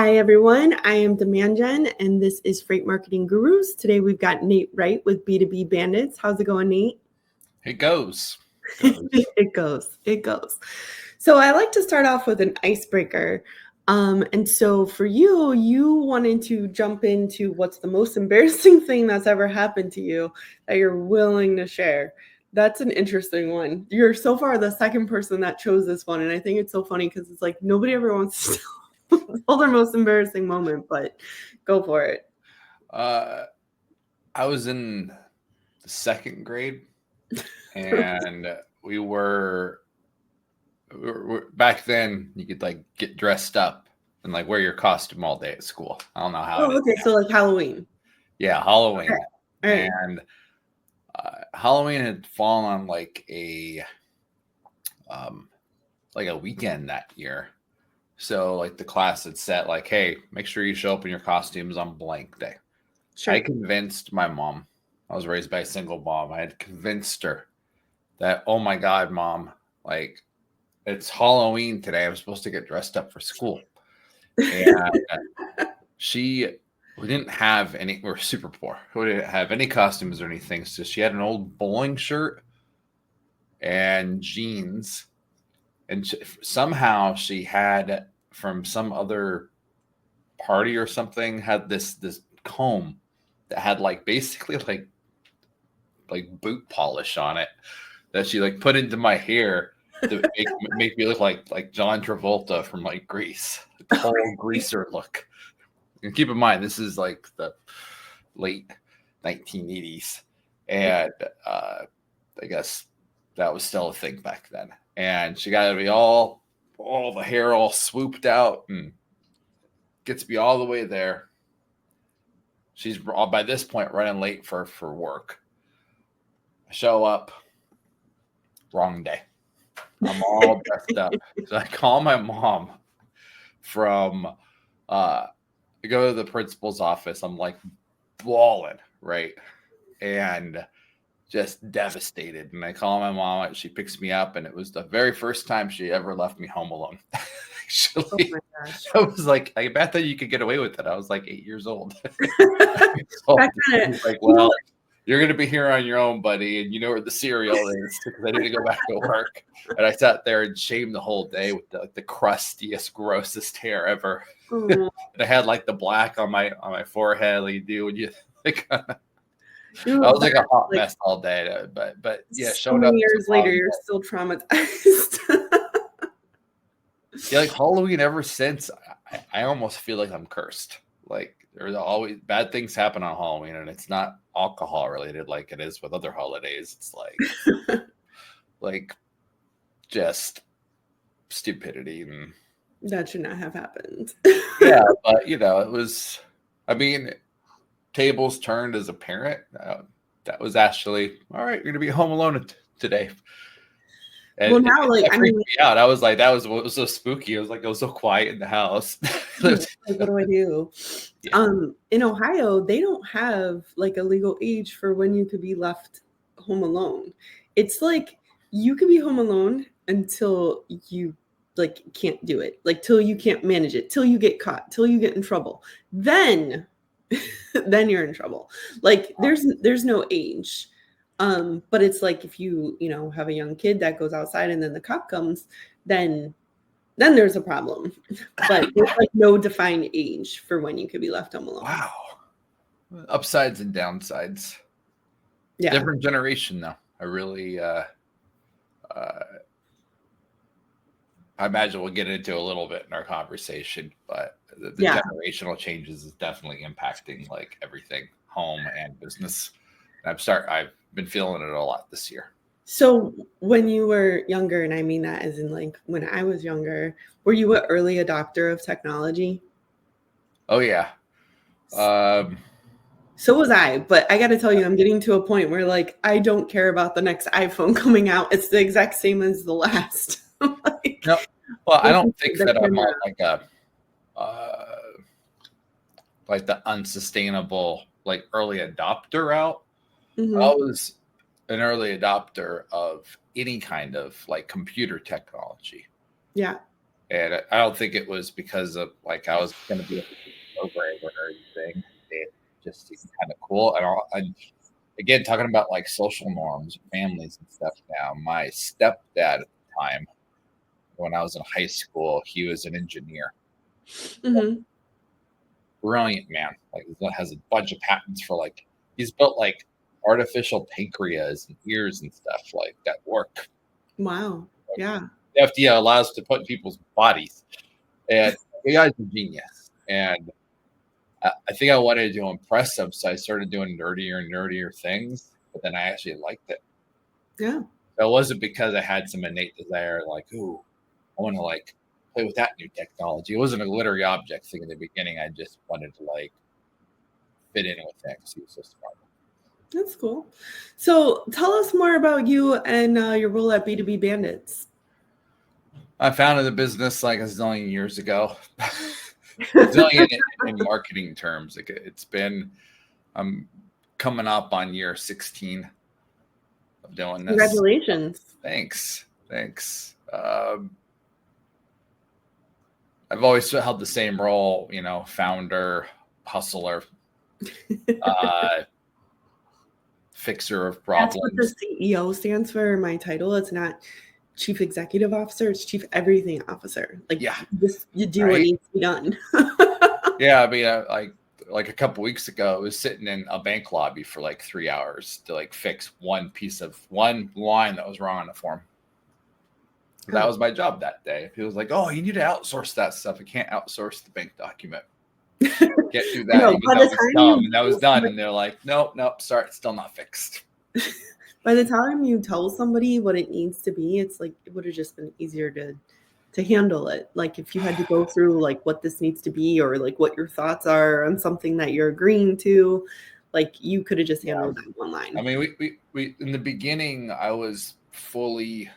Hi, everyone. I am Demand Gen, and this is Freight Marketing Gurus. Today, we've got Nate Wright with B2B Bandits. How's it going, Nate? It goes. It goes. So I like to start off with an icebreaker. And so for you wanted to jump into what's the most embarrassing thing that's ever happened to you that you're willing to share. That's an interesting one. You're so far the second person that chose this one. And I think it's so funny because it's like nobody ever wants to tell their most embarrassing moment, but go for it. I was in the second grade, and we were back then. You could like get dressed up and like wear your costume all day at school. I don't know how. Oh, okay. So like Halloween. Yeah, Halloween, Okay. All right. and Halloween had fallen on like a weekend that year. So like the class had set like, hey, make sure you show up in your costumes on blank day. Sure. I convinced my mom. I was raised by a single mom. I had convinced her that, oh my God, Mom, like it's Halloween today. I'm supposed to get dressed up for school. And we didn't have any, we're super poor. We didn't have any costumes or anything. So she had an old bowling shirt and jeans. And somehow she had, from some other party or something, had this comb that had like basically like boot polish on it that she like put into my hair to make me look like John Travolta from like Grease, the whole greaser look. And keep in mind, this is like the late 1980s, and I guess that was still a thing back then. And she got to be all the hair all swooped out and gets me all the way there. She's by this point running late for work. I show up, wrong day. I'm all dressed up. So I call my mom I go to the principal's office. I'm like bawling, right? And just devastated. And I call my mom. She picks me up, and it was the very first time she ever left me home alone. Actually, oh my gosh. I was like, I bet that you could get away with it. I was like 8 years old. So, like, well, you're going to be here on your own, buddy, and you know where the cereal is because I need to go back to work. And I sat there and shamed the whole day with the crustiest, grossest hair ever. And I had like the black on my forehead, like you do when you like. I was like a hot mess all day, but yeah, so many years later, you're still traumatized. Yeah, like Halloween ever since, I almost feel like I'm cursed. Like there's always bad things happen on Halloween, and it's not alcohol related like it is with other holidays. It's like just stupidity, and that should not have happened. Yeah, but it was. I mean, tables turned as a parent. That was actually all right. You're gonna be home alone today. And well, now, like, that freaked me out. I was like, that was what was so spooky. It was like, it was so quiet in the house. Like, what do I do? Yeah. In Ohio, they don't have like a legal age for when you could be left home alone. It's like you could be home alone until you like can't do it, like till you can't manage it, till you get caught, till you get in trouble. Then you're in trouble. Like there's no age. But it's like if you have a young kid that goes outside and then the cop comes, then there's a problem. But there's like no defined age for when you could be left home alone. Wow. Upsides and downsides. Yeah. Different generation though. I really I imagine we'll get into a little bit in our conversation, but the generational changes is definitely impacting like everything, home and business. And I've been feeling it a lot this year. So when you were younger, and I mean that as in like when I was younger, were you an early adopter of technology? Oh yeah. So was I, but I got to tell you, I'm getting to a point where like I don't care about the next iPhone coming out. It's the exact same as the last. Like, no, well, I don't think that I'm on like a like the unsustainable like early adopter route. Mm-hmm. I was an early adopter of any kind of like computer technology. Yeah. And I don't think it was because of like I was going to be a programmer or anything. It just seemed kind of cool. And again, talking about like social norms, families and stuff now, my stepdad at the time, when I was in high school, he was an engineer. Mm-hmm. Brilliant man. Like he has a bunch of patents for like, he's built like artificial pancreas and ears and stuff like that work. Wow. Yeah. The FDA allows to put in people's bodies. And the guy's a genius. And I think I wanted to impress him, so I started doing nerdier and nerdier things. But then I actually liked it. Yeah. So it wasn't because I had some innate desire, like, ooh, I want to like play with that new technology. It wasn't a glittery object thing in the beginning. I just wanted to like fit in with it because he was so smart. That's cool. So tell us more about you and your role at B2B Bandits. I founded the business like a zillion years ago. Zillion in marketing terms. It's been, I'm coming up on year 16 of doing this. Congratulations. Thanks. I've always held the same role, you know, founder, hustler, fixer of problems. That's what the CEO stands for. My title. It's not chief executive officer. It's chief everything officer. Like, yeah, you do what needs to be done. Yeah, I mean, like a couple weeks ago, I was sitting in a bank lobby for like 3 hours to like fix one line that was wrong on the form. That was my job that day. He was like, "Oh, you need to outsource that stuff. I can't outsource the bank document. Can't do that." No, even that was done, and they're like, "Nope, sorry, it's still not fixed." By the time you tell somebody what it needs to be, it's like it would have just been easier to handle it. Like if you had to go through like what this needs to be or like what your thoughts are on something that you're agreeing to, like you could have just handled that one line. I mean, we in the beginning, I was fully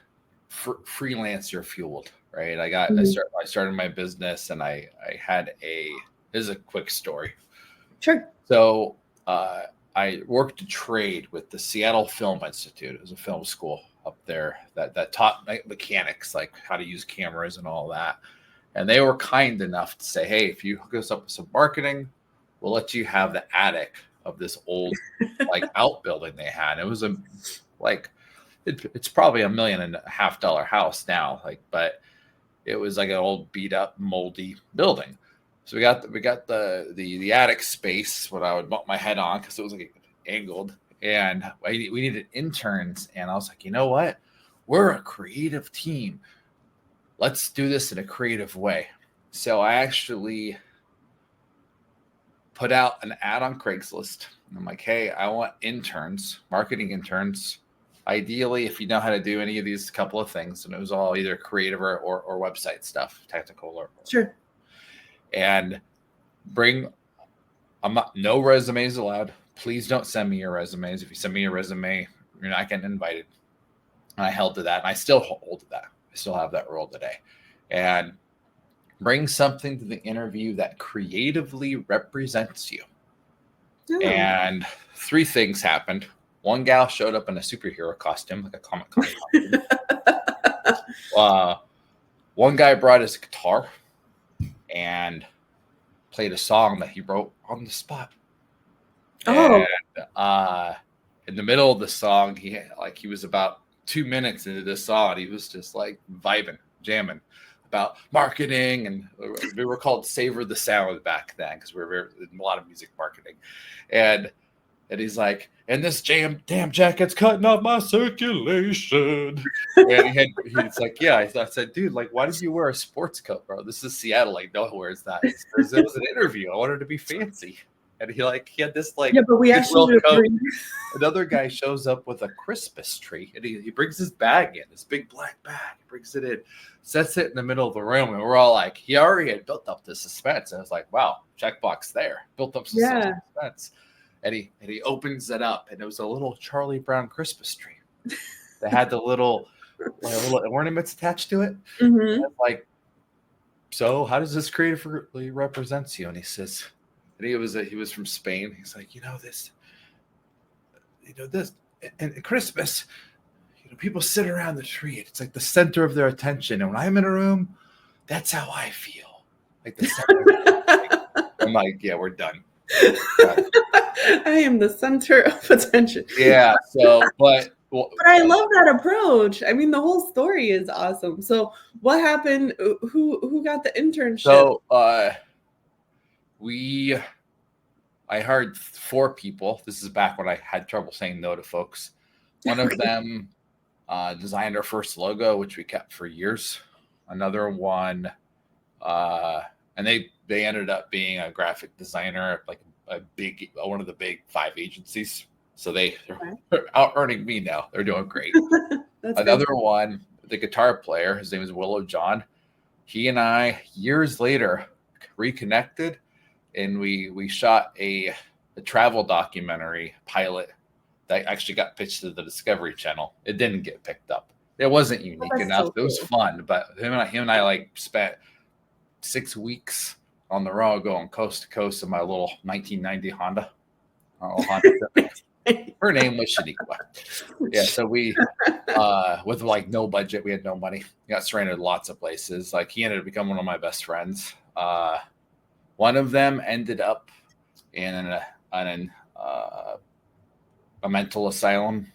freelancer fueled, right? I started my business, and I had this is a quick story. Sure. So I worked a trade with the Seattle Film Institute. It was a film school up there that taught mechanics, like how to use cameras and all that. And they were kind enough to say, "Hey, if you hook us up with some marketing, we'll let you have the attic of this old like outbuilding they had." It was it's probably $1.5 million house now, but it was like an old beat up moldy building. So we got the attic space, what I would bump my head on because it was like angled, and we needed interns. And I was like, you know what? We're a creative team. Let's do this in a creative way. So I actually put out an ad on Craigslist. I'm like, hey, I want interns, marketing interns. Ideally, if you know how to do any of these couple of things, and it was all either creative or website stuff, technical or sure. And no resumes allowed. Please don't send me your resumes. If you send me your resume, you're not getting invited. And I held to that, and I still hold to that. I still have that rule today. And bring something to the interview that creatively represents you. Oh. And 3 things happened. One gal showed up in a superhero costume, like a Comic Con costume. One guy brought his guitar and played a song that he wrote on the spot. Oh. And in the middle of the song, he was about 2 minutes into the song, he was just like vibing, jamming about marketing, and we were called Savor the Sound back then because we were in a lot of music marketing. And he's like, and this damn jacket's cutting off my circulation. And he's like, yeah. I said, dude, like, why did you wear a sports coat, bro? This is Seattle. Like, no one wears that. It was an interview. I wanted to be fancy. And he had this like, yeah, but we actually coat. Another guy shows up with a Christmas tree, and he brings his bag in, this big black bag. He brings it in, sets it in the middle of the room, and we're all like, he already had built up the suspense. And I was like, wow, checkbox there, built up some suspense. And he opens it up, and it was a little Charlie Brown Christmas tree that had the little ornaments attached to it. Mm-hmm. Like, so how does this creatively represent you? And he says, and he was from Spain. He's like, this, and Christmas, people sit around the tree. It's like the center of their attention. And when I'm in a room, that's how I feel. Like the center. I'm like, yeah, we're done. I am the center of attention. Yeah. So, but But I love that approach. I mean, the whole story is awesome. So, what happened? Who got the internship? So, I hired 4 people. This is back when I had trouble saying no to folks. One of them designed our first logo, which we kept for years. Another one, and they ended up being a graphic designer at like one of the big 5 agencies. So they're out earning me now. They're doing great. Another one, the guitar player, his name is Willow John. He and I, years later, reconnected, and we shot a travel documentary pilot that actually got pitched to the Discovery Channel. It didn't get picked up. It wasn't unique enough. So it was fun, but him and I like spent 6 weeks on the road going coast to coast in my little 1990 Honda. Her name was Shaniqua. Yeah, so we with like no budget, we had no money. We got stranded lots of places. Like he ended up becoming one of my best friends. One of them ended up in a mental asylum.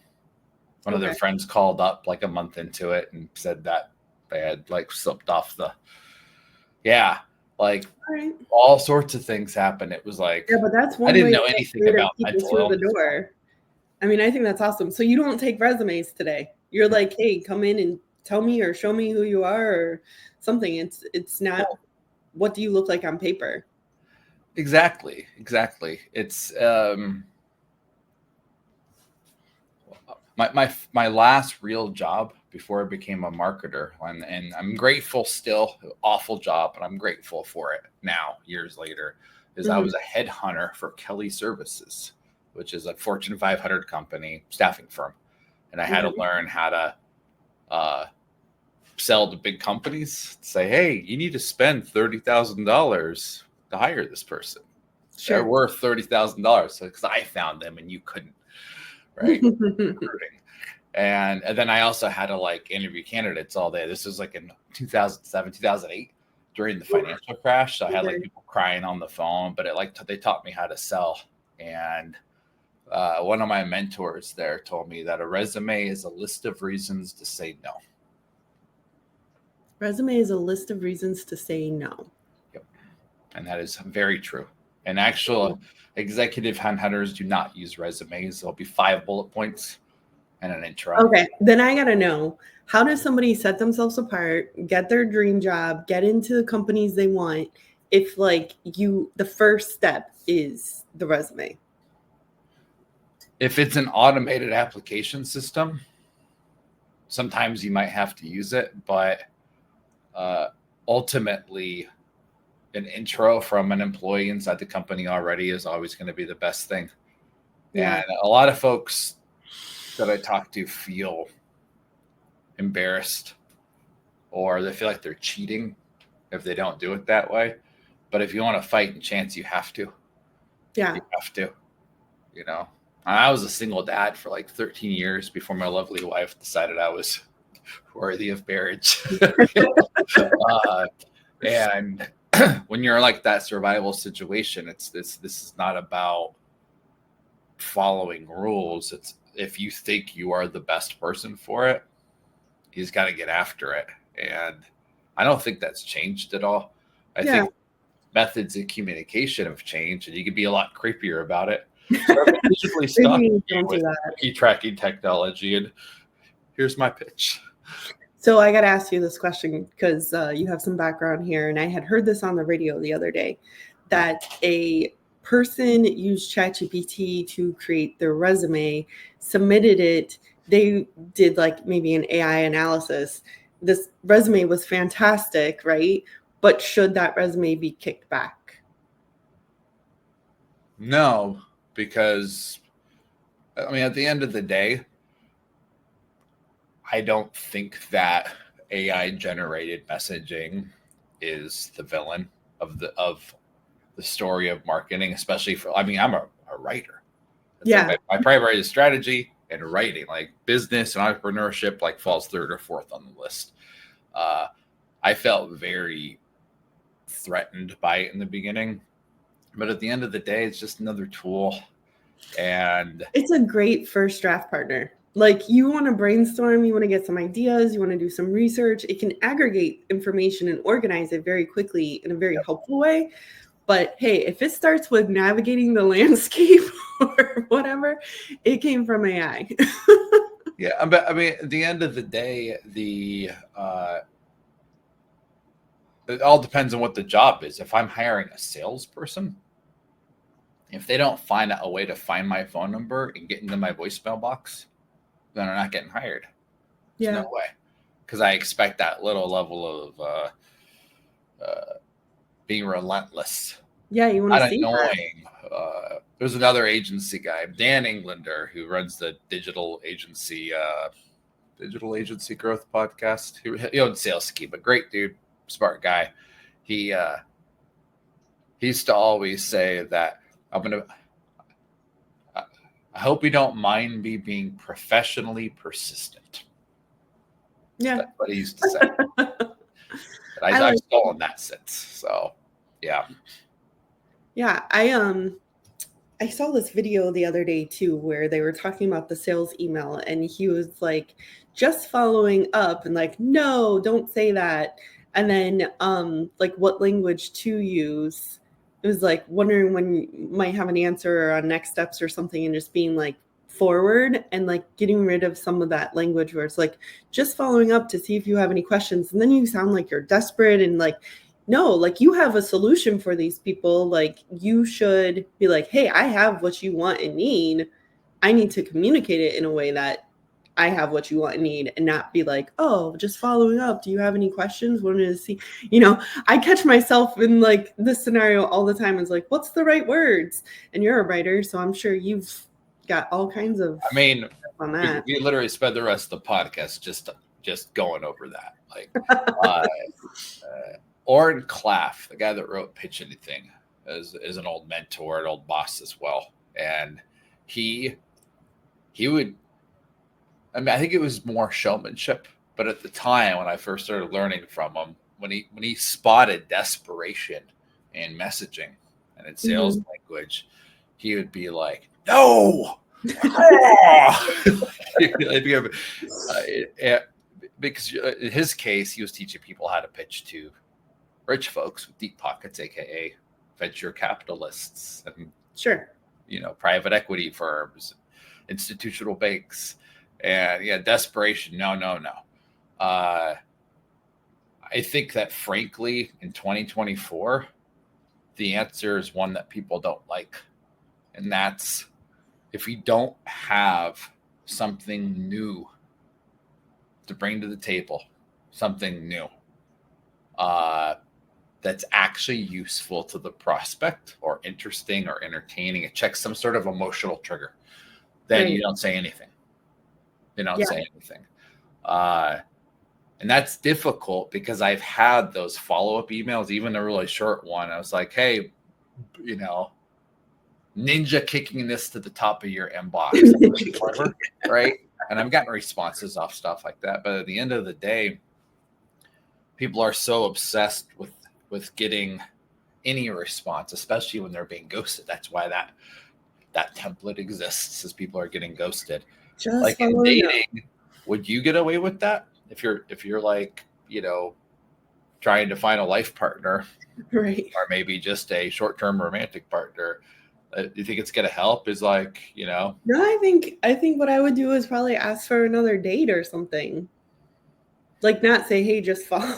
One of their friends called up like a month into it and said that they had like slipped off the. Yeah, like all sorts of things happened. It was like, yeah, but that's one. I didn't know anything about mental illness. The door. I mean, I think that's awesome. So you don't take resumes today. You're like, hey, come in and tell me or show me who you are or something. It's not what do you look like on paper. Exactly. It's my last real job before I became a marketer, and I'm grateful still. Awful job, but I'm grateful for it now, years later. Is I was a headhunter for Kelly Services, which is a Fortune 500 company staffing firm, and I had to learn how to sell to big companies. Say, hey, you need to spend $30,000 to hire this person. Sure. They're worth $30,000 because I found them and you couldn't, right? and then I also had to like interview candidates all day. This was like in 2007, 2008 during the financial crash. So I had like people crying on the phone, but they taught me how to sell. And one of my mentors there told me that a resume is a list of reasons to say no. Resume is a list of reasons to say no. Yep. And that is very true. And actual executive headhunters do not use resumes. There'll be 5 bullet points and an intro. Okay. Then I got to know, how does somebody set themselves apart, get their dream job, get into the companies they want, if like the first step is the resume? If it's an automated application system, sometimes you might have to use it, but ultimately an intro from an employee inside the company already is always going to be the best thing. Yeah. And a lot of folks that I talk to feel embarrassed or they feel like they're cheating if they don't do it that way. But if you want to fight and chance, you have to. Yeah. You have to. You know, I was a single dad for like 13 years before my lovely wife decided I was worthy of marriage. And when you're like that survival situation, this is not about following rules. It's if you think you are the best person for it, you just got to get after it. And I don't think that's changed at all. I think methods of communication have changed, and you can be a lot creepier about it. So I'm digitally stuck with key tracking technology, and here's my pitch. So I got to ask you this question because you have some background here, and I had heard this on the radio the other day that a person used ChatGPT to create their resume, submitted it. They did like maybe an AI analysis. This resume was fantastic, right? But should that resume be kicked back? No, because I mean, at the end of the day, I don't think that AI generated messaging is the villain of the story of marketing, especially for, I mean, I'm a writer. It's like my primary is strategy and writing, like business and entrepreneurship, like falls 3rd or 4th on the list. I I felt very threatened by it in the beginning, but at the end of the day, it's just another tool. And it's a great first draft partner. Like, you want to brainstorm, you want to get some ideas, you want to do some research. It can aggregate information and organize it very quickly in a very helpful way. But hey, if it starts with navigating the landscape or whatever, it came from AI. yeah, but I mean, at the end of the day, it all depends on what the job is. If I'm hiring a salesperson, if they don't find a way to find my phone number and get into my voicemail box, then they're not getting hired. There's Yeah. no way, because I expect that little level of being relentless. Yeah, you want to Not see that. annoying. There's another agency guy, Dan Englander, who runs the digital agency growth podcast. He owns Sales Key, but great dude, smart guy. He used to always say that I hope you don't mind me being professionally persistent. Yeah. That's what he used to say. But I've stolen that since. So yeah. Yeah, I saw this video the other day too, where they were talking about the sales email, and he was like, just following up and like, no, don't say that. And then like what language to use. It was like wondering when you might have an answer on next steps or something, and just being like forward and like getting rid of some of that language where it's like just following up to see if you have any questions. And then you sound like you're desperate and like, no, like, you have a solution for these people. Like, you should be like, hey, I have what you want and need. I need to communicate it in a way that I have what you want and need, and not be like, oh, just following up. Do you have any questions? Wanted to see, I catch myself in like this scenario all the time. Is like, what's the right words? And you're a writer, so I'm sure you've got all kinds of. I mean, on that. we literally spent the rest of the podcast just going over that. Like, Oren Claff, the guy that wrote Pitch Anything, is an old mentor, an old boss as well, and he would. I mean, I think it was more showmanship, but at the time when I first started learning from him, when he spotted desperation in messaging and in sales language, he would be like, "No." Because in his case, he was teaching people how to pitch to rich folks with deep pockets, aka venture capitalists and Sure. private equity firms, institutional banks, and desperation. No. I think that frankly, in 2024, the answer is one that people don't like, and that's if you don't have something new to bring to the table, something new that's actually useful to the prospect or interesting or entertaining, it checks some sort of emotional trigger, then Right. you don't say anything. You don't say anything. And that's difficult because I've had those follow-up emails, even a really short one. I was like, hey, ninja kicking this to the top of your inbox, whatever, right? And I've gotten responses off stuff like that. But at the end of the day, people are so obsessed with getting any response, especially when they're being ghosted. That's why that template exists, as people are getting ghosted. Just like in dating, would you get away with that if you're like, trying to find a life partner, right, or maybe just a short-term romantic partner? You think it's gonna help? Is like, No, I think what I would do is probably ask for another date or something. Like, not say, hey, just follow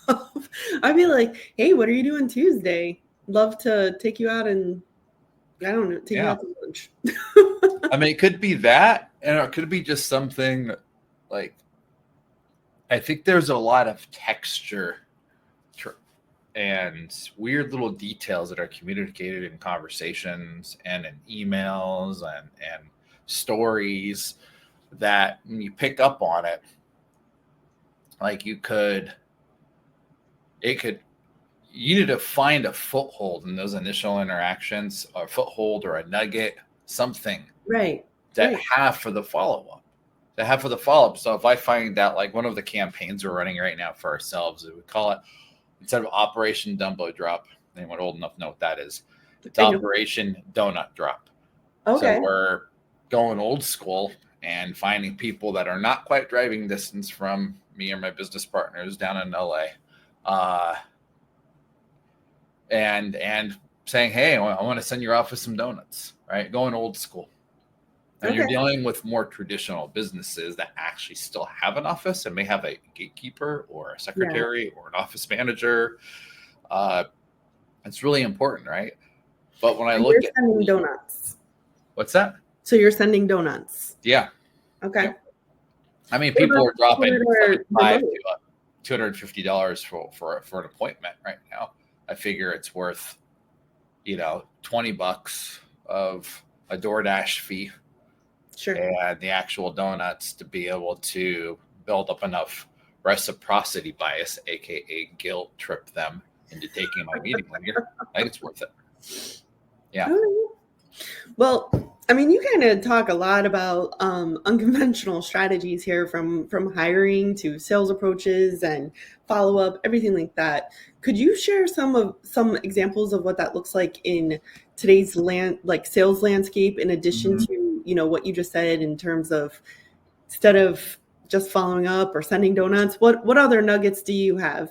up. I'd be like, hey, what are you doing Tuesday? Love to take you out and I don't know, take you out to lunch. I mean, it could be that, and it could be just something like, I think there's a lot of texture and weird little details that are communicated in conversations and in emails and stories that when you pick up on it, like you need to find a foothold in those initial interactions, or a foothold or a nugget, something right that have for the follow-up. to have for the follow-up. So if I find out, like, one of the campaigns we're running right now for ourselves, we call it, instead of Operation Dumbo Drop, anyone old enough know what that is, it's Operation Donut Drop. Okay. So we're going old school and finding people that are not quite driving distance from me or my business partners down in LA, and saying, hey, I want to send you off with some donuts, right? Going old school. And you're dealing with more traditional businesses that actually still have an office and may have a gatekeeper or a secretary or an office manager. It's really important, right? But when I look at sending donuts. What's that? So you're sending donuts. Yeah. Okay. Yeah. I mean, people are dropping $250 for an appointment right now. I figure it's worth, $20 of a DoorDash fee. Sure. And the actual donuts to be able to build up enough reciprocity bias, aka guilt trip them into taking my meeting later. I think it's worth it. Yeah. Well, I mean, you kind of talk a lot about unconventional strategies here, from hiring to sales approaches and follow up, everything like that. Could you share some examples of what that looks like in today's sales landscape, in addition to what you just said in terms of, instead of just following up or sending donuts, what other nuggets do you have?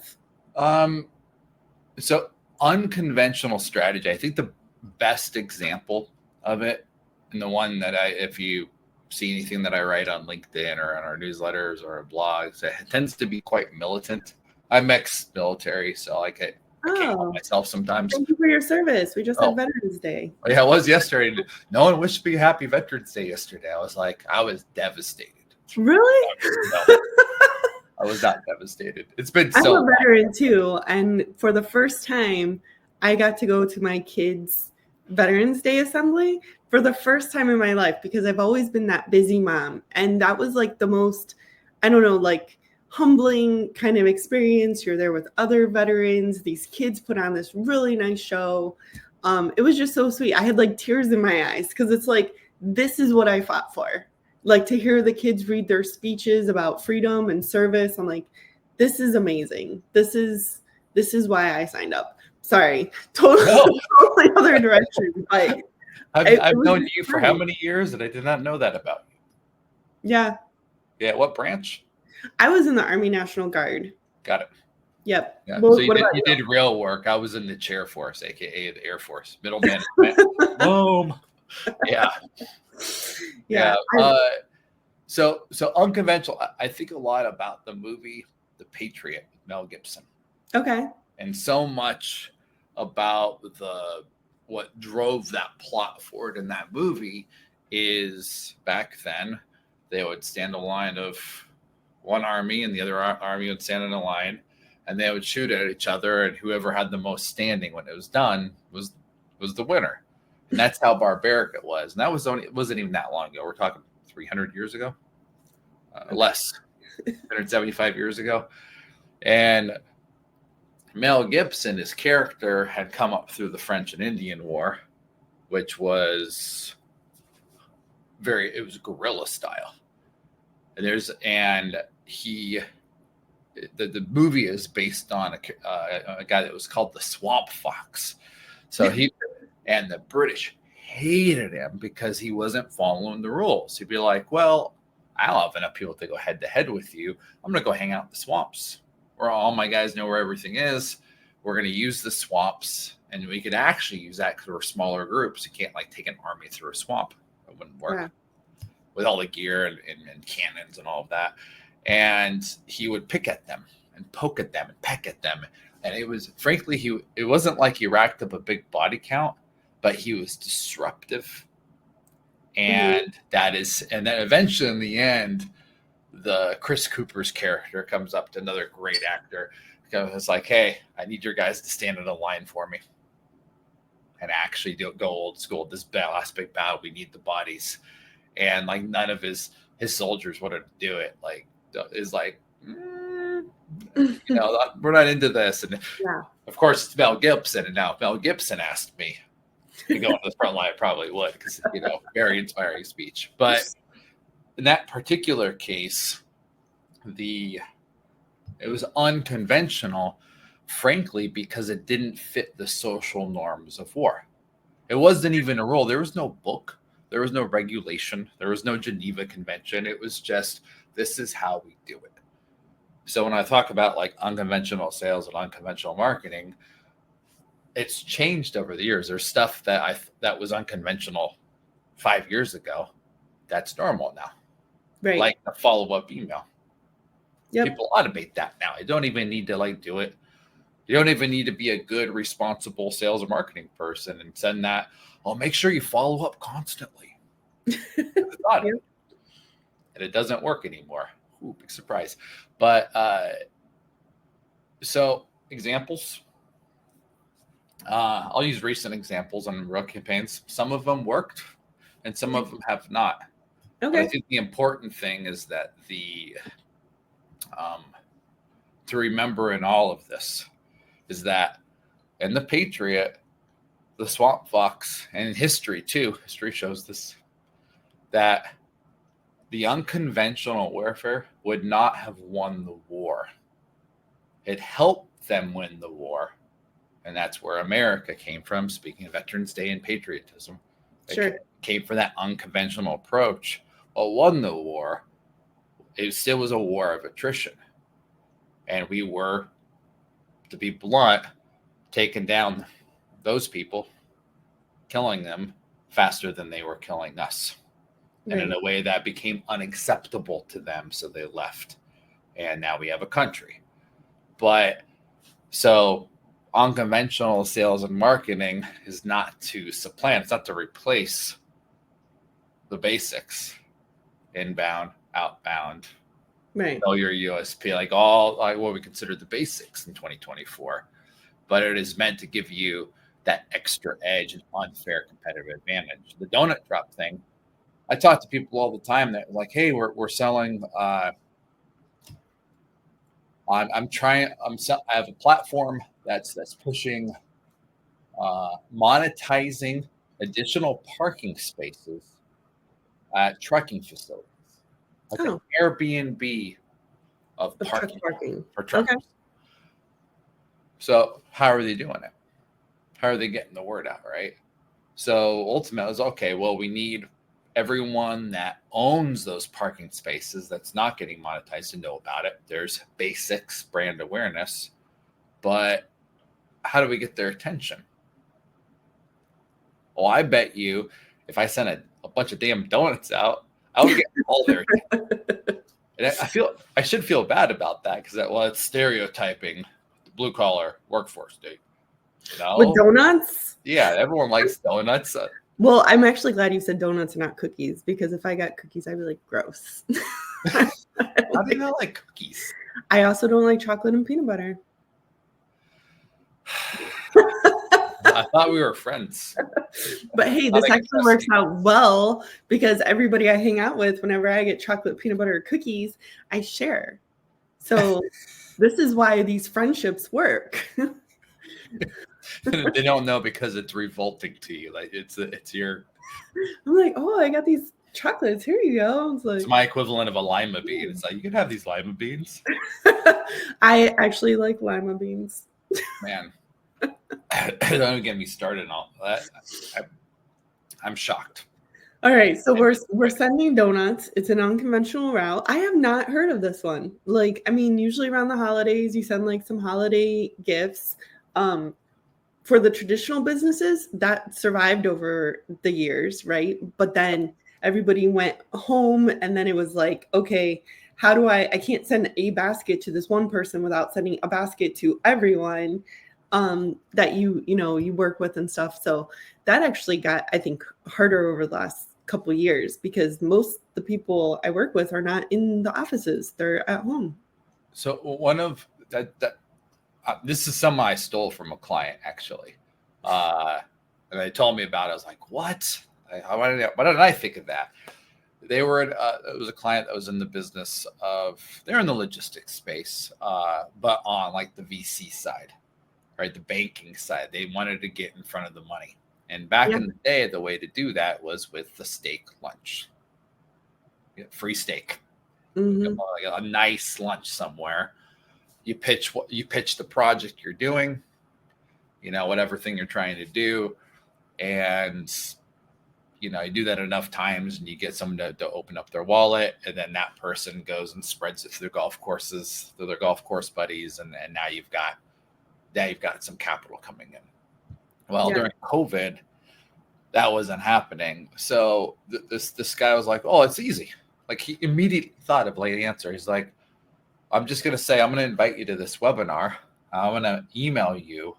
So unconventional strategy, I think the best example of it, and the one that if you see anything that I write on LinkedIn or on our newsletters or blogs, it tends to be quite militant. I'm ex-military, so I can't help myself sometimes. Thank you for your service. We just had Veterans Day. Yeah, it was yesterday. No one wished me happy Veterans Day yesterday. I was devastated. Really? No, I was not devastated. It's been so. I'm a veteran too, and for the first time, I got to go to my kids' Veterans Day assembly for the first time in my life, because I've always been that busy mom, and that was like the most, humbling kind of experience. You're there with other veterans. These kids put on this really nice show. It was just so sweet. I had like tears in my eyes, because it's like, this is what I fought for. Like, to hear the kids read their speeches about freedom and service, I'm like, this is amazing. This is why I signed up. Sorry, totally other direction. But I've known you for how many years, and I did not know that about you. Yeah. Yeah. What branch? I was in the Army National Guard. Got it. Yep. Yeah. Well, so you did real work. I was in the Chair Force, aka the Air Force, middle management. Boom. Yeah. Yeah. So unconventional. I think a lot about the movie The Patriot with Mel Gibson. Okay. And so much about what drove that plot forward in that movie is, back then they would stand a line of one army, and the other army would stand in a line, and they would shoot at each other, and whoever had the most standing when it was done was the winner. And that's how barbaric it was. And it wasn't even that long ago. We're talking 300 years ago, less, 175 years ago. And Mel Gibson, his character, had come up through the French and Indian War, which was it was guerrilla style. And the movie is based on a guy that was called the Swamp Fox. So and the British hated him because he wasn't following the rules. He'd be like, well, I don't have enough people to go head to head with you. I'm going to go hang out in the swamps where all my guys know where everything is. We're going to use the swamps, and we could actually use that because we're smaller groups. You can't take an army through a swamp. It wouldn't work with all the gear and cannons and all of that. And he would pick at them and poke at them and peck at them. And it was, frankly, it wasn't like he racked up a big body count, but he was disruptive. And and then eventually in the end, the Chris Cooper's character comes up to another great actor. It's like, hey, I need your guys to stand in a line for me and actually go old school. This last big battle, we need the bodies. And none of his soldiers wanted to do it. We're not into this. And of course, it's Mel Gibson. And now if Mel Gibson asked me to go on the front line, I probably would, because, very inspiring speech. But in that particular case, it was unconventional, frankly, because it didn't fit the social norms of war. It wasn't even a rule. There was no book. There was no regulation. There was no Geneva Convention. It was just, this is how we do it. So when I talk about like unconventional sales and unconventional marketing, it's changed over the years. There's stuff that was unconventional 5 years ago. That's normal now. Right. Like a follow-up email. Yep. People automate that now. You don't even need to like do it. You don't even need to be a good, responsible sales or marketing person and send that. Well, make sure you follow up constantly. Yep. And it doesn't work anymore. Ooh, big surprise. But so examples. I'll use recent examples on real campaigns. Some of them worked and some of them have not. Okay. But I think the important thing is that to remember in all of this is that in the Patriot, the Swamp Fox, and in history too, history shows this, that the unconventional warfare would not have won the war. It helped them win the war. And that's where America came from, speaking of Veterans Day and patriotism. It came from that unconventional approach. What won the war, it still was a war of attrition. And we were, to be blunt, taking down those people, killing them faster than they were killing us. Right. And in a way that became unacceptable to them, so they left. And now we have a country. But so unconventional sales and marketing is not to supplant, it's not to replace the basics, inbound, outbound, right? Know your USP, like all like what we consider the basics in 2024. But it is meant to give you that extra edge and unfair competitive advantage. The donut drop thing, I talk to people all the time that like, hey, we're selling. I have a platform that's pushing monetizing additional parking spaces at trucking facilities, like an Airbnb of parking for truckers. Okay. So how are they doing it? How are they getting the word out, right? So ultimately, it's okay. Well, we need everyone that owns those parking spaces that's not getting monetized to know about it. There's basics, brand awareness, but how do we get their attention? Well, I bet you if I sent a bunch of damn donuts out, I would get all their attention. And I should feel bad about that because it's stereotyping the blue collar workforce, dude. You know? With donuts? Yeah, everyone likes donuts. Well, I'm actually glad you said donuts and not cookies, because if I got cookies, I'd be like, gross. How do you not like cookies? I also don't like chocolate and peanut butter. I thought we were friends. But hey, this actually works out well because everybody I hang out with, whenever I get chocolate, peanut butter, or cookies, I share. So this is why these friendships work. They don't know because it's revolting to you. Like it's your. I'm like, oh, I got these chocolates. Here you go. It's my equivalent of a lima bean. It's like, you can have these lima beans. I actually like lima beans. Man, don't get me started on all that. I'm shocked. All right, so we're sending donuts. It's an unconventional route. I have not heard of this one. Like, I mean, usually around the holidays, you send like some holiday gifts. For the traditional businesses, that survived over the years, right? But then everybody went home, and then it was like, okay, how do I can't send a basket to this one person without sending a basket to everyone that you work with and stuff. So that actually got, I think, harder over the last couple of years because most the people I work with are not in the offices; they're at home. So one of that this is something I stole from a client actually, and they told me about it. I was like, "What? Why did I think of that?" They were it was a client that was in the business of they're in the logistics space, but on like the VC side, right, the banking side. They wanted to get in front of the money, and back in the day, the way to do that was with the steak lunch. You get free steak, Mm-hmm. like a nice lunch somewhere. You pitch the project you're doing, whatever thing you're trying to do, and you do that enough times, and you get someone to open up their wallet, and then that person goes and spreads it through their golf course buddies, and now you've got some capital coming in. Well, Yeah. during COVID, that wasn't happening. So this guy was like, "Oh, it's easy." Like, he immediately thought of the answer. He's like, "I'm just gonna say I'm gonna invite you to this webinar. I'm gonna email you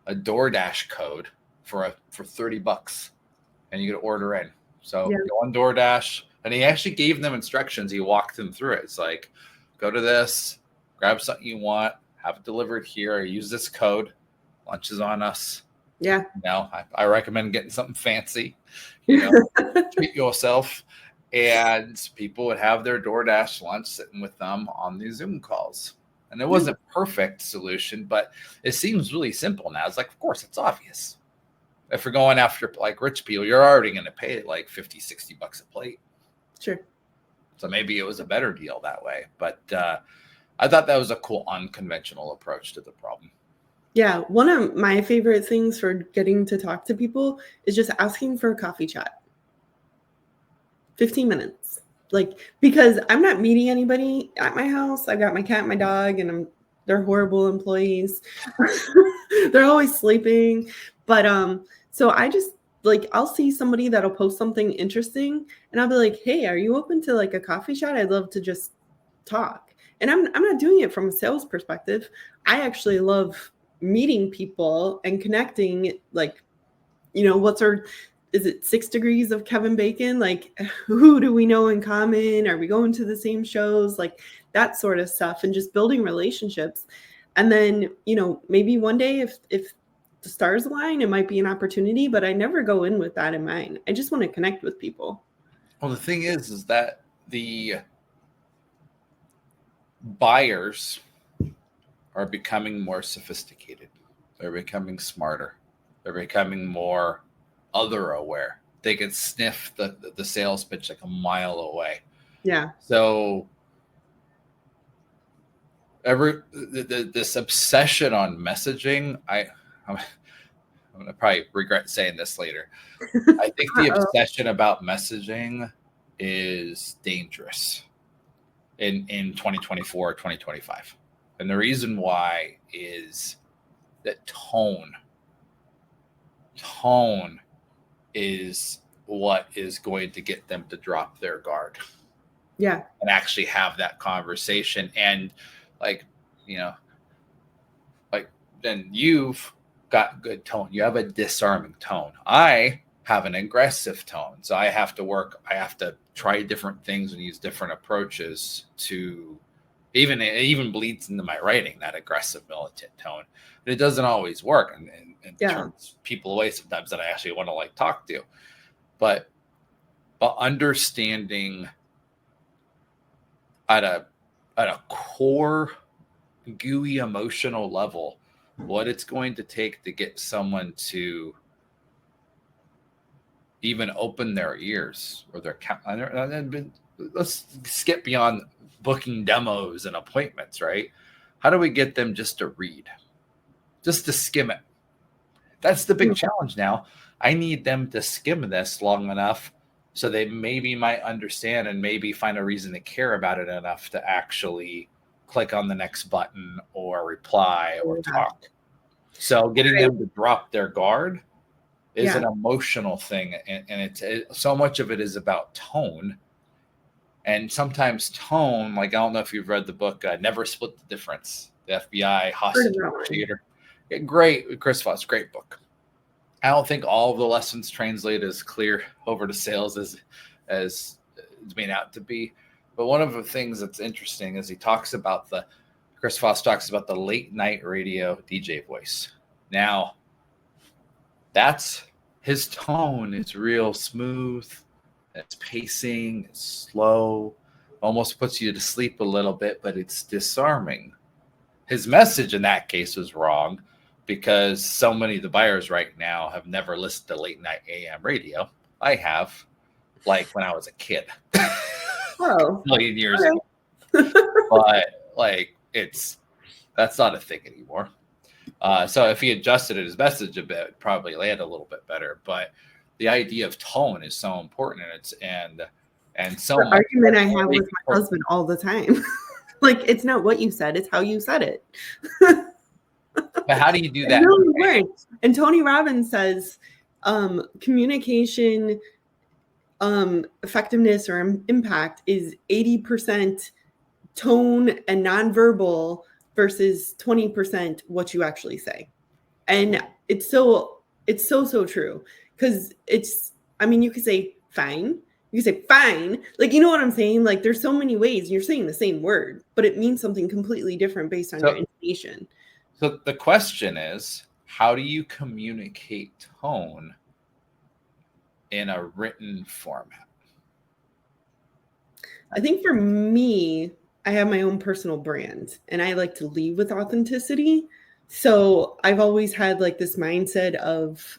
a DoorDash code for $30, and you get to order in. So Yeah. go on DoorDash." And he actually gave them instructions. He walked them through it. It's like, go to this, grab something you want, have it delivered here, use this code. Lunch is on us. Yeah. I recommend getting something fancy, treat yourself. And people would have their DoorDash lunch sitting with them on these Zoom calls. And it wasn't a perfect solution, but it seems really simple now. It's like, of course, it's obvious. If you're going after like rich people, you're already going to pay like $50-$60 a plate. Sure. So maybe it was a better deal that way. But I thought that was a cool, unconventional approach to the problem. Yeah, one of my favorite things for getting to talk to people is just asking for a coffee chat. 15 minutes. Because I'm not meeting anybody at my house. I've got my cat and my dog, and they're horrible employees. They're always sleeping. But so I just I'll see somebody that'll post something interesting, and I'll be like, "Hey, are you open to a coffee chat? I'd love to just talk." And I'm not doing it from a sales perspective. I actually love meeting people and connecting. Is it 6 degrees of Kevin Bacon? Who do we know in common? Are we going to the same shows? That sort of stuff, and just building relationships. And then, maybe one day if the stars align, it might be an opportunity, but I never go in with that in mind. I just want to connect with people. Well, the thing is that the buyers are becoming more sophisticated. They're becoming smarter. They're becoming more other aware. They can sniff the sales pitch like a mile away. Yeah. So this obsession on messaging, I'm gonna probably regret saying this later. I think the obsession about messaging is dangerous in 2024, 2025. And the reason why is that tone is what is going to get them to drop their guard. Yeah. And actually have that conversation. And then you've got good tone. You have a disarming tone. I have an aggressive tone. So I have to try different things and use different approaches to it even bleeds into my writing, that aggressive militant tone. But it doesn't always work and turns people away sometimes that I actually want to talk to. But understanding at a core gooey emotional level what it's going to take to get someone to even open their ears or their let's skip beyond booking demos and appointments, right? How do we get them just to read, just to skim it? That's the big challenge now. I need them to skim this long enough so they maybe might understand and maybe find a reason to care about it enough to actually click on the next button or reply or talk. So getting them to drop their guard is an emotional thing. And so much of it is about tone. And sometimes tone, I don't know if you've read the book, Never Split the Difference, the FBI hostage negotiator. Great, Chris Voss, great book. I don't think all of the lessons translate as clear over to sales as it's made out to be. But one of the things that's interesting is Chris Voss talks about the late night radio DJ voice. Now, that's his tone is real smooth. It's pacing, it's slow, almost puts you to sleep a little bit, but it's disarming. His message in that case was wrong because so many of the buyers right now have never listened to late night AM radio. I have. like when I was a kid, Oh, a million years okay. ago. But like that's not a thing anymore. So if he adjusted his message a bit, it'd probably land a little bit better. But the idea of tone is so important, and so The much argument I have really with my husband all the time. Like, it's not what you said, it's how you said it. But how do you do It that? really works. And Tony Robbins says communication effectiveness or impact is 80% tone and nonverbal versus 20% what you actually say. And it's so true, because I mean, you could say fine, you could say fine, like, you know what I'm saying? Like, there's so many ways you're saying the same word, but it means something completely different based on your intonation. So the question is, how do you communicate tone in a written format? I think for me, I have my own personal brand and I like to lead with authenticity. So I've always had like this mindset of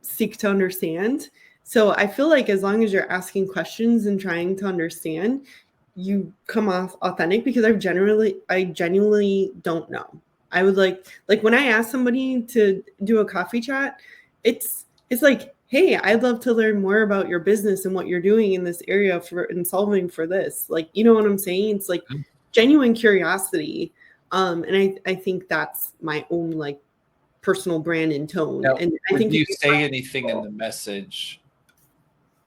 seek to understand. So I feel like as long as you're asking questions and trying to understand, you come off authentic, because I genuinely don't know. I would like when I ask somebody to do a coffee chat, it's like, hey, I'd love to learn more about your business and what you're doing in this area and solving for this. Like, you know what I'm saying? It's like genuine curiosity. And I think that's my own like personal brand and tone. Now, and I would think you say anything in the message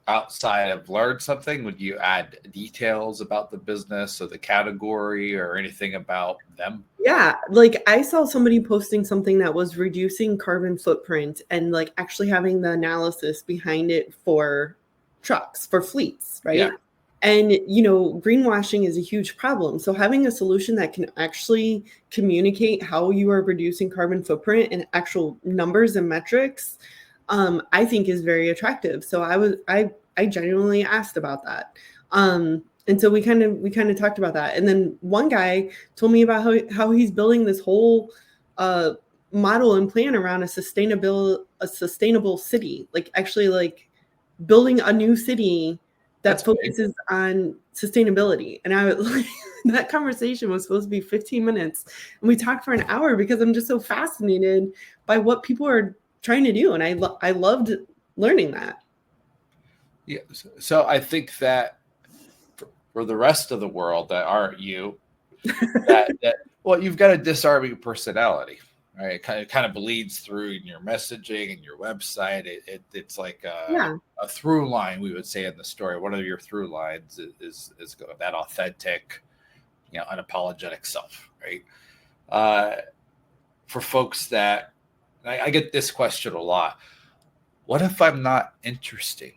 outside of learn something? Would you add details about the business or the category or anything about them? Yeah, like I saw somebody posting something that was reducing carbon footprint and like actually having the analysis behind it for trucks, for fleets, right? Yeah. And you know, greenwashing is a huge problem. So having a solution that can actually communicate how you are reducing carbon footprint and actual numbers and metrics, I think is very attractive. So I genuinely asked about that. And so we kind of talked about that. And then one guy told me about how he's building this whole model and plan around a sustainable city, like actually like building a new city that focuses on sustainability. And I was like, that conversation was supposed to be 15 minutes. And we talked for an hour because I'm just so fascinated by what people are trying to do. And I loved learning that. Yeah. So I think that for the rest of the world that aren't you, that well, you've got a disarming personality, right? It kind of bleeds through in your messaging and your website. It's like a through line, we would say in the story. One of your through lines is that authentic, unapologetic self, right? For folks that I get this question a lot: what if I'm not interesting?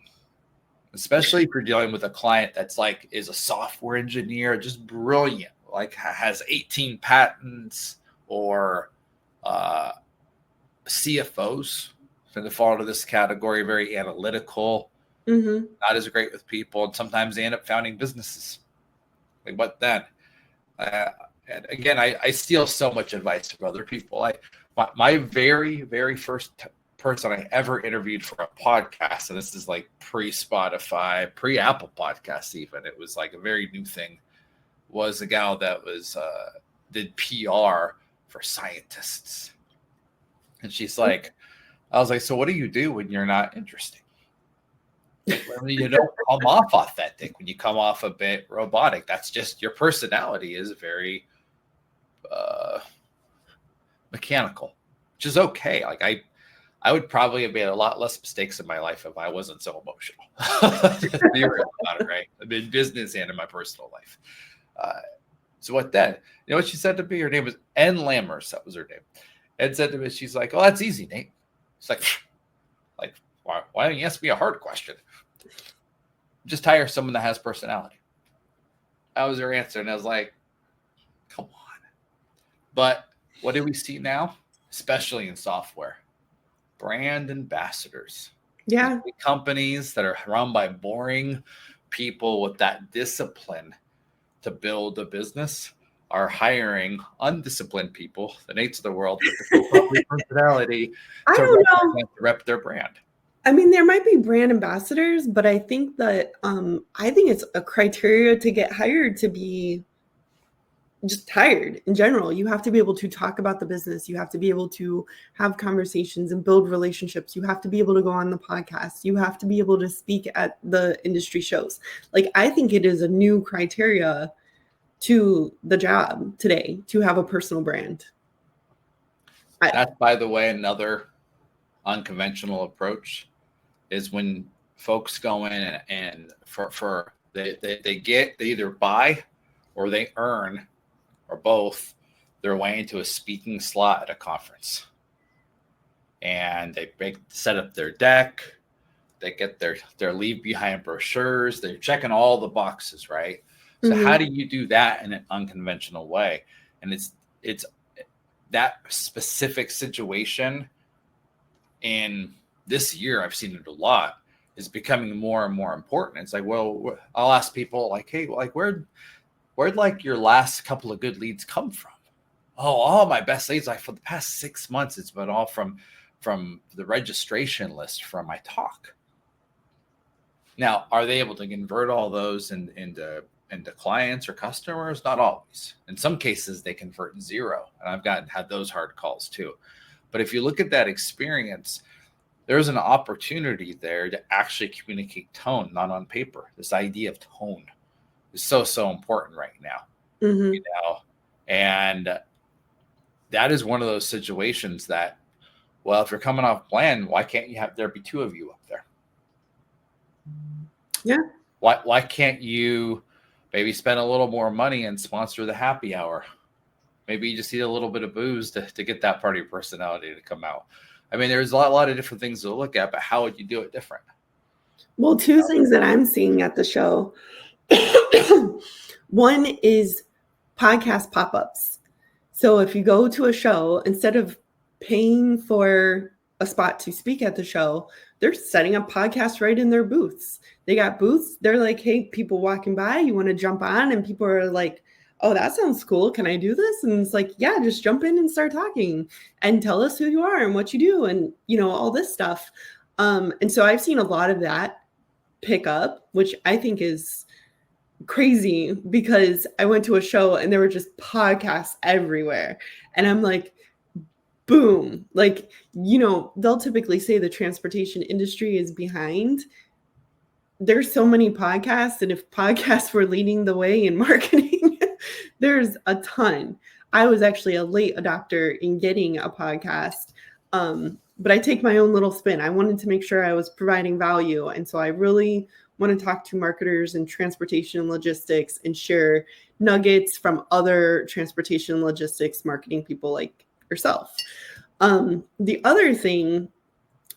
Especially if you're dealing with a client that's like is a software engineer, just brilliant, like has 18 patents, or CFOs tend to fall into this category, very analytical, not as great with people, and sometimes they end up founding businesses. Like, what then? And again, I steal so much advice from other people. My very, very first person I ever interviewed for a podcast, and this is like pre-Spotify, pre-Apple Podcasts even, it was like a very new thing, was a gal that was did PR for scientists. And she's like, I was like, so what do you do when you're not interesting? When you don't come off authentic, when you come off a bit robotic, that's just your personality is very mechanical, which is okay. Like I would probably have made a lot less mistakes in my life if I wasn't so emotional. Be real about it, right? I mean, business and in my personal life. So what then? You know what she said to me? Her name was N. Lammers. That was her name. Ed said to me, she's like, "Oh, that's easy, Nate." It's like, why don't you ask me a hard question? Just hire someone that has personality. That was her answer. And I was like, come on. But what do we see now? Especially in software. Brand ambassadors. Yeah. Companies that are run by boring people with that discipline to build a business are hiring undisciplined people, the Nates of the world, with the personality to rep their brand. I mean, there might be brand ambassadors, but I think that I think it's a criteria to get hired to be just hired in general. You have to be able to talk about the business. You have to be able to have conversations and build relationships. You have to be able to go on the podcast. You have to be able to speak at the industry shows. Like, I think it is a new criteria to the job today to have a personal brand. That's, by the way, another unconventional approach is when folks go in and they either buy or they earn or both their way into a speaking slot at a conference, and they set up their deck, they get their leave behind brochures, they're checking all the boxes, right? So how do you do that in an unconventional way? And it's that specific situation. And this year, I've seen it a lot, is becoming more and more important. It's like, well, I'll ask people like, hey, like where'd like your last couple of good leads come from? Oh, all my best leads, like for the past 6 months, it's been all from the registration list from my talk. Now, are they able to convert all those into clients or customers? Not always. In some cases, they convert zero. And I've had those hard calls too. But if you look at that experience, there's an opportunity there to actually communicate tone, not on paper. This idea of tone is so important right now. You know, and that is one of those situations that, well, if you're coming off plan, why can't you have there be two of you up there? Yeah. Why can't you maybe spend a little more money and sponsor the happy hour? Maybe you just need a little bit of booze to get that part of your personality to come out. I mean, there's a lot of different things to look at, but how would you do it different? Well, two things that I'm seeing at the show. One is podcast pop-ups. So if you go to a show, instead of paying for a spot to speak at the show, they're setting up podcasts right in their booths. They got booths. They're like, hey, people walking by, you want to jump on? And people are like, oh, that sounds cool. Can I do this? And it's like, yeah, just jump in and start talking and tell us who you are and what you do and, you know, all this stuff. And so I've seen a lot of that pick up, which I think is crazy because I went to a show and there were just podcasts everywhere. And I'm like, boom, like, you know, they'll typically say the transportation industry is behind. There's so many podcasts. And if podcasts were leading the way in marketing, there's a ton. I was actually a late adopter in getting a podcast. But I take my own little spin. I wanted to make sure I was providing value. And so I really want to talk to marketers in transportation and logistics and share nuggets from other transportation and logistics marketing people like yourself. The other thing,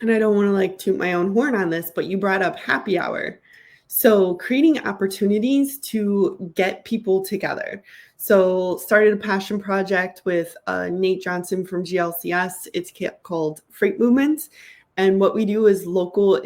and I don't want to like toot my own horn on this, but you brought up happy hour. So creating opportunities to get people together. So started a passion project with Nate Johnson from GLCS. It's called Freight Movement. And what we do is local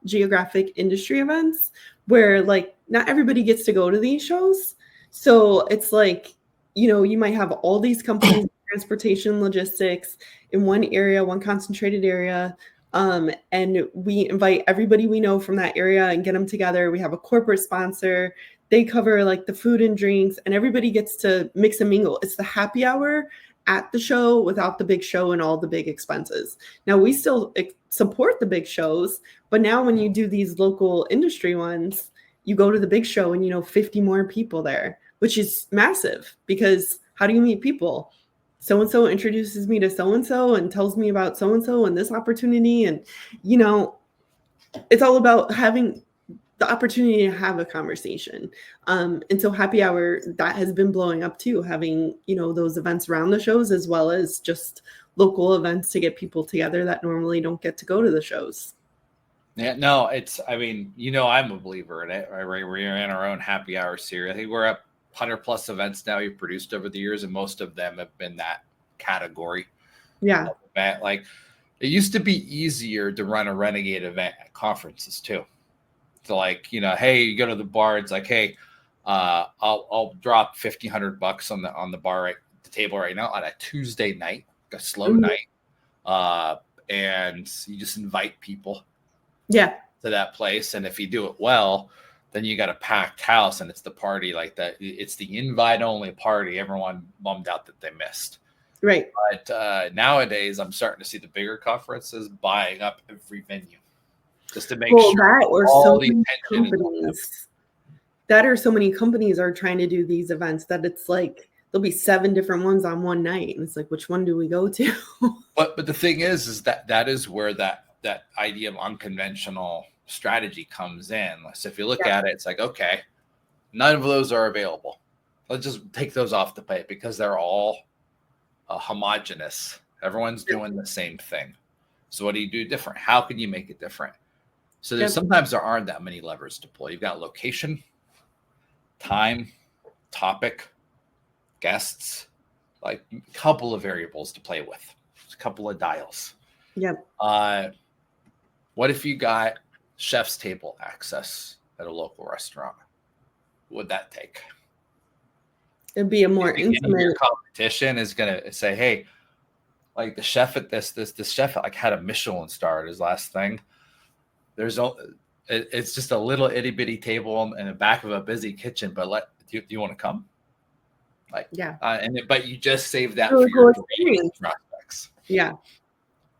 geographic industry events where like not everybody gets to go to these shows. So it's like, you know, you might have all these companies, transportation, logistics in one area, one concentrated area. And we invite everybody we know from that area and get them together. We have a corporate sponsor. They cover like the food and drinks and everybody gets to mix and mingle. It's the happy hour at the show without the big show and all the big expenses. Now we still support the big shows, but now when you do these local industry ones, you go to the big show and, you know, 50 more people there, which is massive because how do you meet people? So-and-so introduces me to so-and-so and tells me about so-and-so and this opportunity. And, you know, it's all about having the opportunity to have a conversation. And so happy hour, that has been blowing up too, having, you know, those events around the shows as well as just local events to get people together that normally don't get to go to the shows. Yeah, no, I mean, you know, I'm a believer in it, right? We're in our own happy hour series. I think we're up 100 plus events now you've produced over the years, and most of them have been that category. Yeah. Event. Like it used to be easier to run a renegade event at conferences too. So like, you know, hey, you go to the bar, it's like, hey, I'll drop $1,500 on the bar the table right now on a Tuesday night, a slow night. and you just invite people Yeah. to that place. And if you do it well, then you got a packed house, and it's the party like that. It's the invite only party. Everyone bummed out that they missed. Right. But nowadays, I'm starting to see the bigger conferences buying up every venue just to make Well, sure that or all so the many attention is on them. companies. That or so many companies are trying to do these events that it's like there'll be 7 different ones on one night, and it's like, which one do we go to? But the thing is that is where that idea of unconventional strategy comes in. So if you look at it, it's like, okay, none of those are available. Let's just take those off the plate because they're all homogenous. Everyone's doing the same thing. So what do you do different? How can you make it different? So there's sometimes there aren't that many levers to pull. You've got location, time, topic, guests, like a couple of variables to play with, a couple of dials. Yep. What if you got chef's table access at a local restaurant? What would that take? It'd be a more intimate. Your competition is gonna say, "Hey, like the chef at this chef like had a Michelin star at his last thing. It's just a little itty bitty table in the back of a busy kitchen, but do you want to come? Like, yeah, but you just saved that really for your experience prospects. Yeah,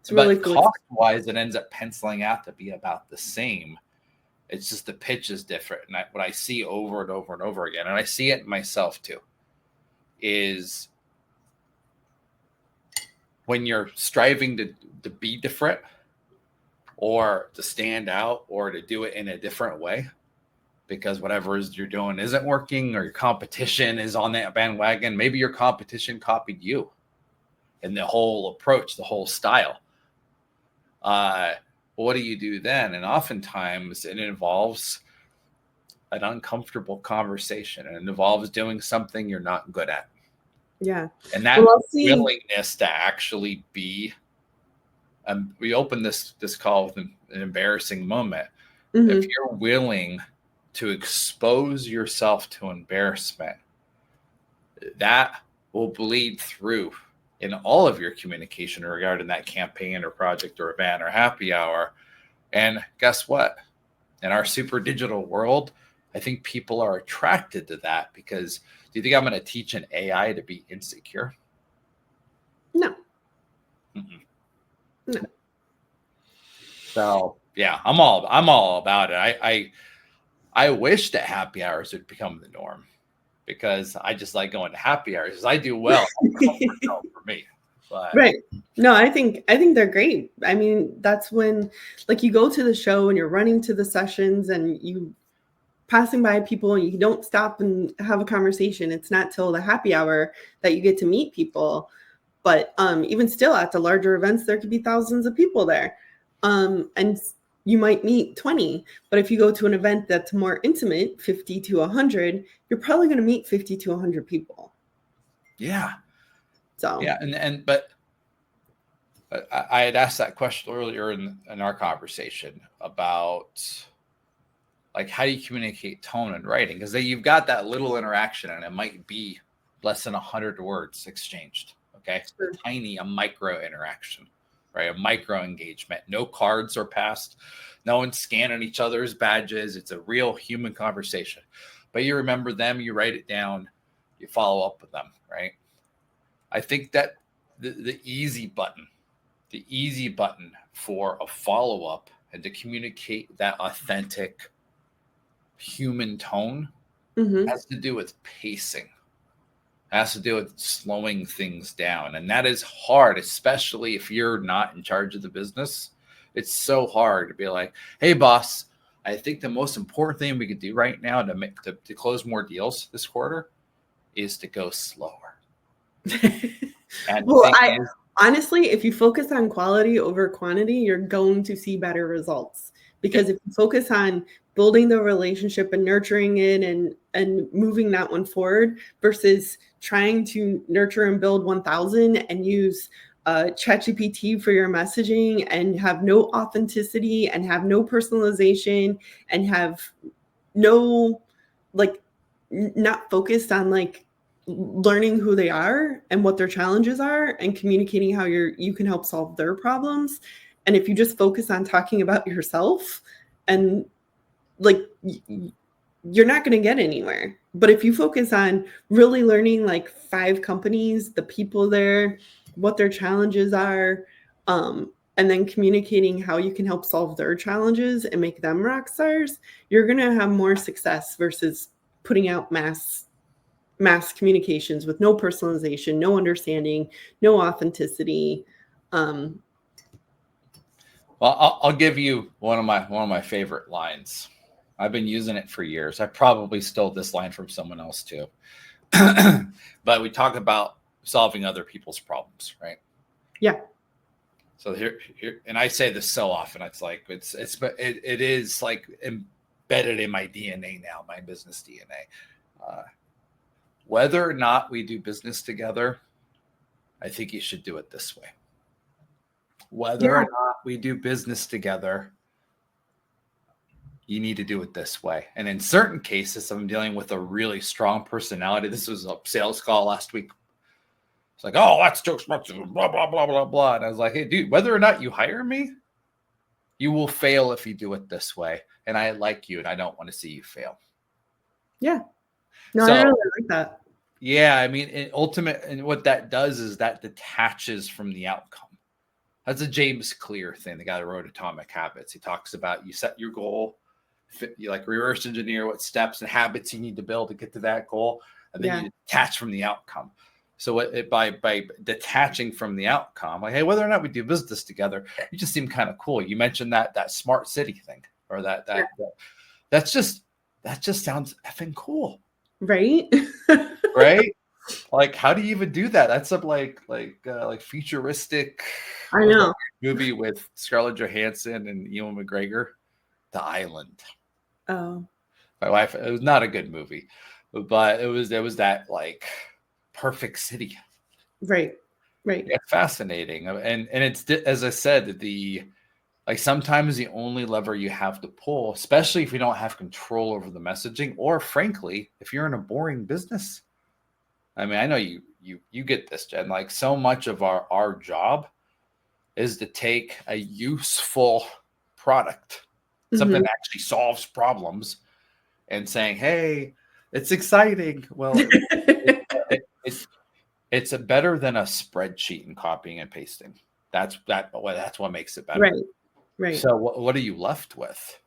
it's really but cool. Cost wise, it ends up penciling out to be about the same. It's just the pitch is different, and what I see over and over and over again, and I see it myself too, is when you're striving to be different or to stand out or to do it in a different way because whatever you're doing isn't working or your competition is on that bandwagon. Maybe your competition copied you and the whole approach, the whole style. What do you do then? And oftentimes it involves an uncomfortable conversation, and it involves doing something you're not good at. Yeah. And that willingness to actually be, we opened this call with an embarrassing moment. Mm-hmm. If you're willing to expose yourself to embarrassment, that will bleed through in all of your communication regarding that campaign or project or event or happy hour. And guess what? In our super digital world, I think people are attracted to that because do you think I'm going to teach an AI to be insecure? No. Mm-mm. No. So yeah, I'm all about it. I wish that happy hours would become the norm because I just like going to happy hours. I do well for me. But. Right. No, I think they're great. I mean, that's when like you go to the show and you're running to the sessions and you passing by people and you don't stop and have a conversation. It's not till the happy hour that you get to meet people. But even still at the larger events, there could be thousands of people there. And you might meet 20, but if you go to an event that's more intimate, 50 to 100, you're probably going to meet 50 to 100 people. Yeah. So yeah, but I had asked that question earlier in our conversation about like how do you communicate tone and writing? Because you've got that little interaction, and it might be less than 100 words exchanged. Okay, sure. A micro interaction, right? A micro engagement. No cards are passed. No one's scanning each other's badges. It's a real human conversation. But you remember them. You write it down. You follow up with them, right? I think that the easy button for a follow-up and to communicate that authentic human tone has to do with pacing. It has to do with slowing things down. And that is hard, especially if you're not in charge of the business. It's so hard to be like, hey, boss, I think the most important thing we could do right now to close more deals this quarter is to go slower. And well, honestly, if you focus on quality over quantity, you're going to see better results. Because if you focus on building the relationship and nurturing it and moving that one forward versus trying to nurture and build 1,000 and use ChatGPT for your messaging and have no authenticity and have no personalization and have no, like, not focused on like learning who they are and what their challenges are and communicating how you can help solve their problems. And if you just focus on talking about yourself and like you're not going to get anywhere. But if you focus on really learning like 5 companies, the people there, what their challenges are, and then communicating how you can help solve their challenges and make them rock stars, you're going to have more success versus putting out mass communications with no personalization, no understanding, no authenticity. Well, I'll give you one of my favorite lines. I've been using it for years. I probably stole this line from someone else too. But we talk about solving other people's problems, right? Yeah. So here, and I say this so often. It's like it is like embedded in my DNA now, my business DNA. Whether or not we do business together, I think you should do it this way. Whether or not we do business together, you need to do it this way. And in certain cases, I'm dealing with a really strong personality. This was a sales call last week. It's like, oh, that's too expensive, blah, blah, blah, blah, blah. And I was like, hey, dude, whether or not you hire me, you will fail if you do it this way. And I like you, and I don't want to see you fail. Yeah. No, I really like that. Yeah, I mean, and what that does is that detaches from the outcome. That's a James Clear thing, the guy that wrote Atomic Habits. He talks about you set your goal, you like reverse engineer what steps and habits you need to build to get to that goal, and then you detach from the outcome. So by detaching from the outcome, like, hey, whether or not we do business together, you just seem kind of cool. You mentioned that smart city thing, or that just sounds effing cool, right? Right? Like, how do you even do that? That's a like futuristic. I know. Movie with Scarlett Johansson and Ewan McGregor, The Island. Oh, my wife. It was not a good movie, but it was that like perfect city. Right. It's fascinating, and it's, as I said, like sometimes the only lever you have to pull, especially if you don't have control over the messaging, or frankly, if you're in a boring business. I mean, I know you get this, Jen. Like, so much of our job is to take a useful product, something that actually solves problems, and saying, hey, it's exciting. Well, it's better than a spreadsheet and copying and pasting. That's what makes it better. Right. So what are you left with?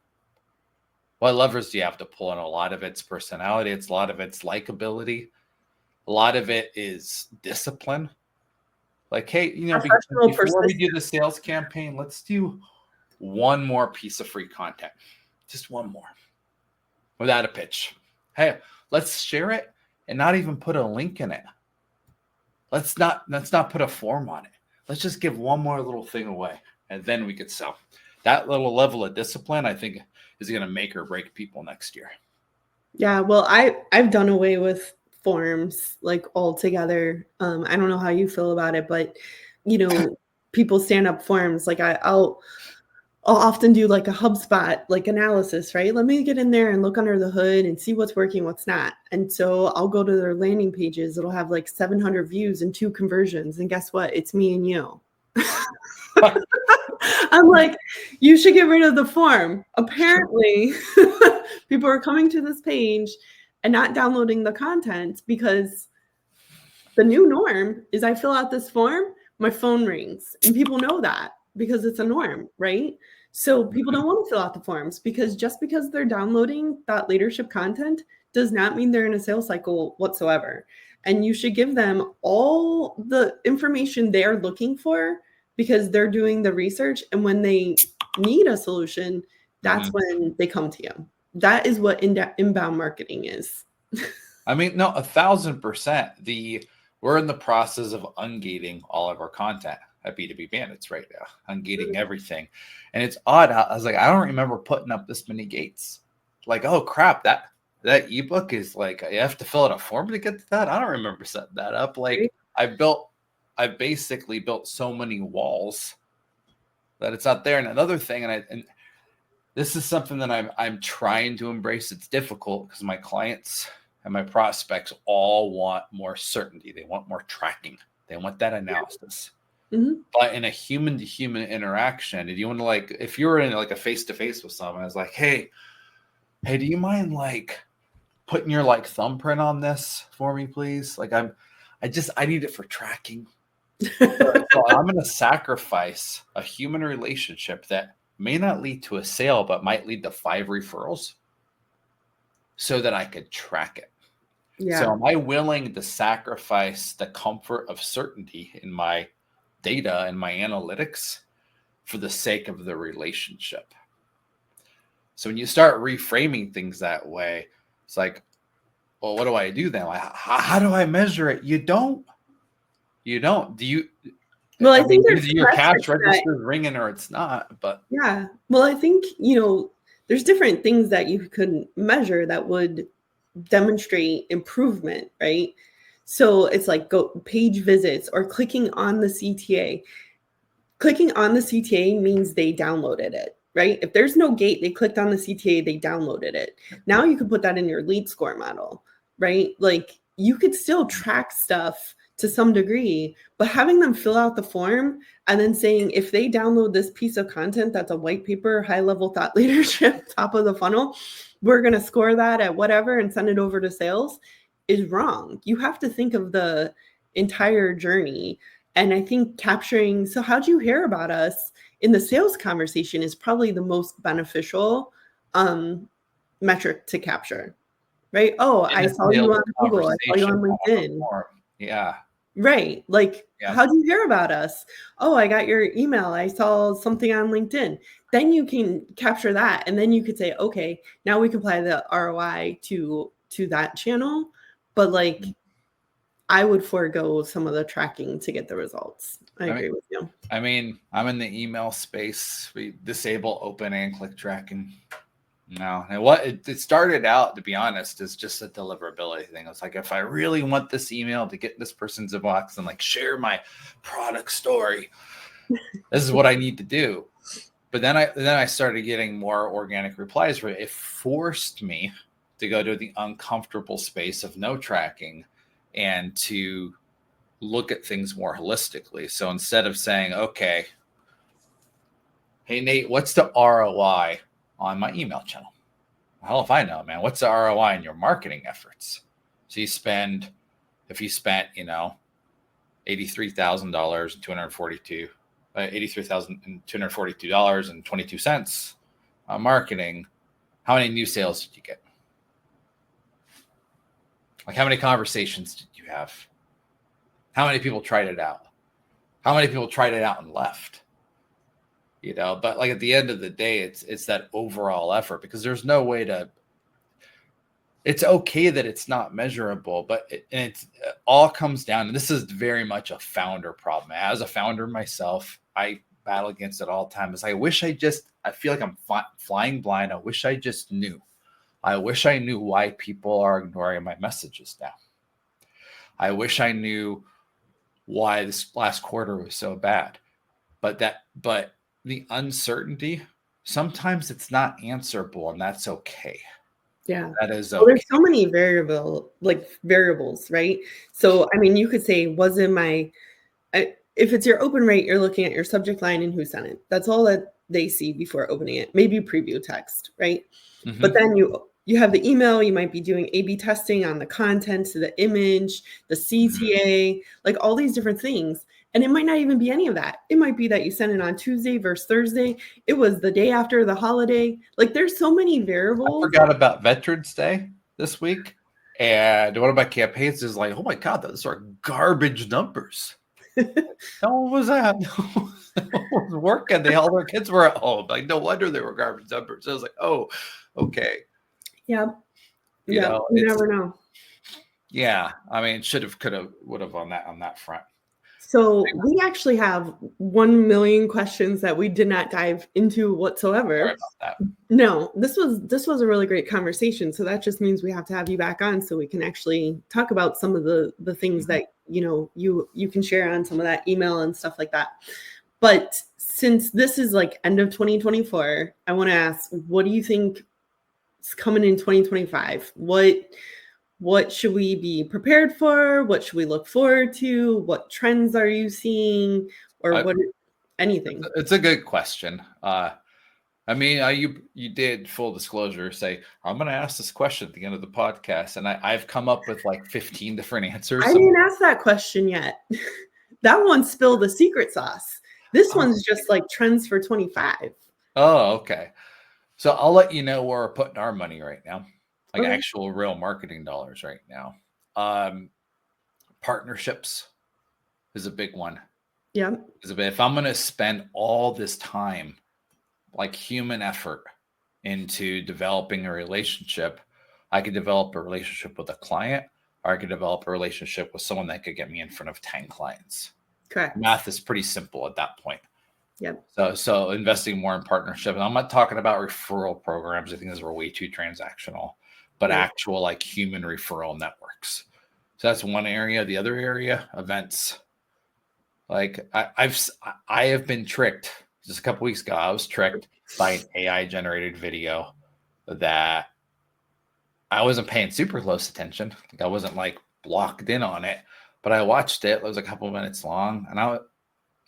What levers do you have to pull? And a lot of it's personality. A lot of it's likability. A lot of it is discipline. Like, hey, before we do the sales campaign, let's do one more piece of free content. Just one more. Without a pitch. Hey, let's share it and not even put a link in it. Let's not put a form on it. Let's just give one more little thing away, and then we could sell. That little level of discipline, I think, is going to make or break people next year. Yeah, well, I've done away with forms like altogether. I don't know how you feel about it, but people stand up forms. Like I'll often do like a HubSpot like analysis, right? Let me get in there and look under the hood and see what's working, what's not. And so I'll go to their landing pages. It'll have like 700 views and 2 conversions. And guess what? It's me and you. I'm like, you should get rid of the form. Apparently, people are coming to this page and not downloading the content because the new norm is I fill out this form, my phone rings, and people know that because it's a norm, right? So people don't want to fill out the forms because just because they're downloading that leadership content does not mean they're in a sales cycle whatsoever. And you should give them all the information they're looking for because they're doing the research. And when they need a solution, that's when they come to you. That is what inbound marketing is. I mean, no, 1,000%. We're in the process of ungating all of our content at B2B Bandits right now, ungating everything. And it's odd. I was like, I don't remember putting up this many gates. Like, oh crap, that ebook is like, you have to fill out a form to get to that. I don't remember setting that up. Like, I've basically built so many walls that it's not there. And another thing, and this is something that I'm trying to embrace. It's difficult because my clients and my prospects all want more certainty. They want more tracking. They want that analysis. Mm-hmm. But in a human to human interaction, do you want to, like, if you were in like a face to face with someone, it's like, hey, do you mind like putting your like thumbprint on this for me, please? Like I need it for tracking. So I'm going to sacrifice a human relationship that may not lead to a sale, but might lead to 5 referrals so that I could track it. Yeah. So am I willing to sacrifice the comfort of certainty in my data and my analytics for the sake of the relationship? So when you start reframing things that way, it's like, well, what do I do then? How do I measure it? You don't. Do you? Well, I think there's your cash register ringing or it's not, but yeah. Well, I think, there's different things that you could measure that would demonstrate improvement, right? So it's like go page visits or clicking on the CTA. Clicking on the CTA means they downloaded it, right? If there's no gate, they clicked on the CTA, they downloaded it. Now you can put that in your lead score model, right? Like you could still track stuff to some degree, but having them fill out the form and then saying if they download this piece of content that's a white paper, high level thought leadership, top of the funnel, we're going to score that at whatever and send it over to sales is wrong. You have to think of the entire journey. And I think capturing, so how'd you hear about us in the sales conversation is probably the most beneficial metric to capture, right? Oh, I saw you on Google, I saw you on LinkedIn. Yeah. Right. Like, how'd you hear about us? Oh, I got your email. I saw something on LinkedIn. Then you can capture that. And then you could say, okay, now we can apply the ROI to that channel. But like, I would forego some of the tracking to get the results. I agree with you. I mean, I'm in the email space. We disable open and click tracking. No, and it started out, to be honest, as just a deliverability thing. It's like, if I really want this email to get in this person's inbox and like share my product story, this is what I need to do. But then I started getting more organic replies where it forced me to go to the uncomfortable space of no tracking and to look at things more holistically. So instead of saying, okay, hey, Nate, what's the ROI on my email channel? Hell if I know, man. What's the ROI in your marketing efforts? So if you spent, $83,242.22 on marketing, how many new sales did you get? Like, how many conversations did you have? How many people tried it out? How many people tried it out and left? But like at the end of the day, it's that overall effort, because there's no way to. It's okay that it's not measurable, but it all comes down, and this is very much a founder problem. As a founder myself, I battle against it all the time. It's like, I feel like I'm flying blind. I wish I just knew. I wish I knew why people are ignoring my messages now. I wish I knew why this last quarter was so bad. But the uncertainty, sometimes it's not answerable, and that's okay. Yeah. That is okay. Well, there's so many variables, right? So, I mean, you could say, if it's your open rate, you're looking at your subject line and who sent it. That's all that they see before opening it. Maybe preview text, right? Mm-hmm. But then you have the email, you might be doing A/B testing on the content, so the image, the CTA, like all these different things. And it might not even be any of that. It might be that you sent it on Tuesday versus Thursday. It was the day after the holiday. Like, there's so many variables. I forgot about Veterans Day this week. And one of my campaigns is like, oh my God, those are garbage numbers. No one was that. No one was working. All their kids were at home. Like, no wonder they were garbage numbers. I was like, oh, okay. Yeah. You never know. Yeah. I mean, could have, would have on that front. So we actually have 1 million questions that we did not dive into whatsoever. Sorry about that. No, this was a really great conversation. So that just means we have to have you back on so we can actually talk about some of the things that, you can share on some of that email and stuff like that. But since this is like end of 2024, I want to ask, what do you think is coming in 2025? what should we be prepared for? What should we look forward to? What trends are you seeing? Or I, what, anything? it's a good question. I mean, you did, full disclosure, say I'm going to ask this question at the end of the podcast, and I've come up with like 15 different answers. I didn't ask that question yet. That one spilled the secret sauce. This one's just like trends for 25. Oh, okay. So I'll let you know where we're putting our money right now, like Okay. actual real marketing dollars right now. Partnerships is a big one. Yeah. If I'm going to spend all this time, like human effort, into developing a relationship, I could develop a relationship with a client, or I could develop a relationship with someone that could get me in front of 10 clients. Correct. Math is pretty simple at that point. Yep. So investing more in partnership, and I'm not talking about referral programs. I think those are way too transactional, but actual like human referral networks. So that's one area. The other area, events. Like I have been tricked. Just a couple weeks ago, I was tricked by an AI generated video that I wasn't paying super close attention. Like I wasn't like blocked in on it, but I watched it. It was a couple of minutes long,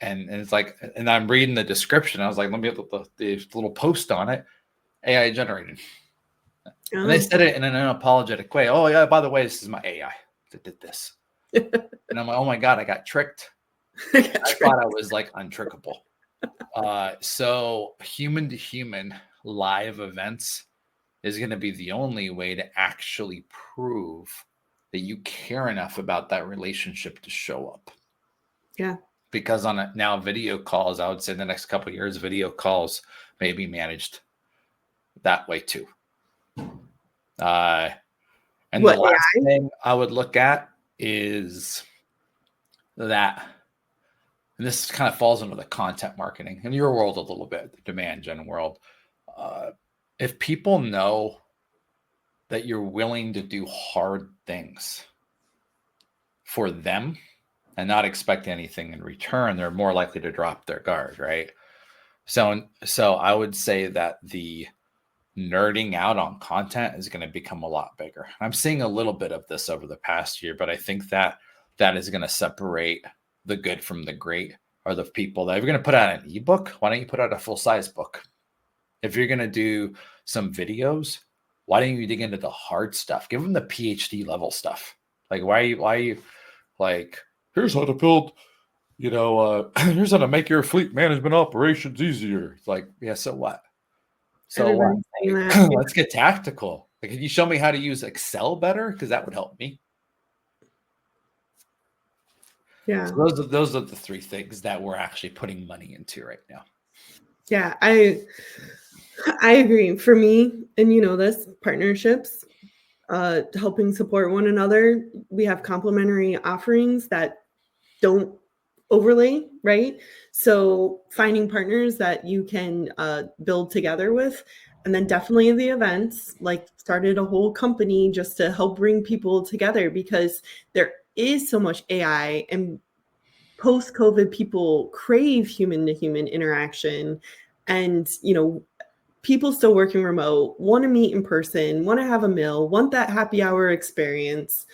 and it's like, and I'm reading the description. I was like, let me put the little post on it, AI generated. And they said it in an unapologetic way. Oh yeah, by the way, this is my AI that did this. And I'm like, oh my God, I got tricked. I thought I was like untrickable. So human to human live events is going to be the only way to actually prove that you care enough about that relationship to show up. Yeah. Because now video calls, I would say in the next couple of years, video calls may be managed that way too. And the last thing I would look at is that, and this kind of falls into the content marketing in your world a little bit, the demand gen world. If people know that you're willing to do hard things for them and not expect anything in return, they're more likely to drop their guard, right? So I would say that the nerding out on content is going to become a lot bigger. I'm seeing a little bit of this over the past year, but I think that is going to separate the good from the great. Are the people that, if you're going to put out an ebook, why don't you put out a full-size book? If you're going to do some videos, why don't you dig into the hard stuff? Give them the PhD level stuff. Like, why are you like, here's how to build, here's how to make your fleet management operations easier. It's like, yeah, so what? So what? Let's get tactical. Like, can you show me how to use Excel better? Because that would help me. Yeah. So those are the three things that we're actually putting money into right now. Yeah, I agree. For me, and this, partnerships, helping support one another. We have complementary offerings that don't overlay, right? So finding partners that you can build together with, and then definitely the events, like started a whole company just to help bring people together, because there is so much AI, and post-COVID people crave human to human interaction, and people still working remote want to meet in person, want to have a meal, want that happy hour experience,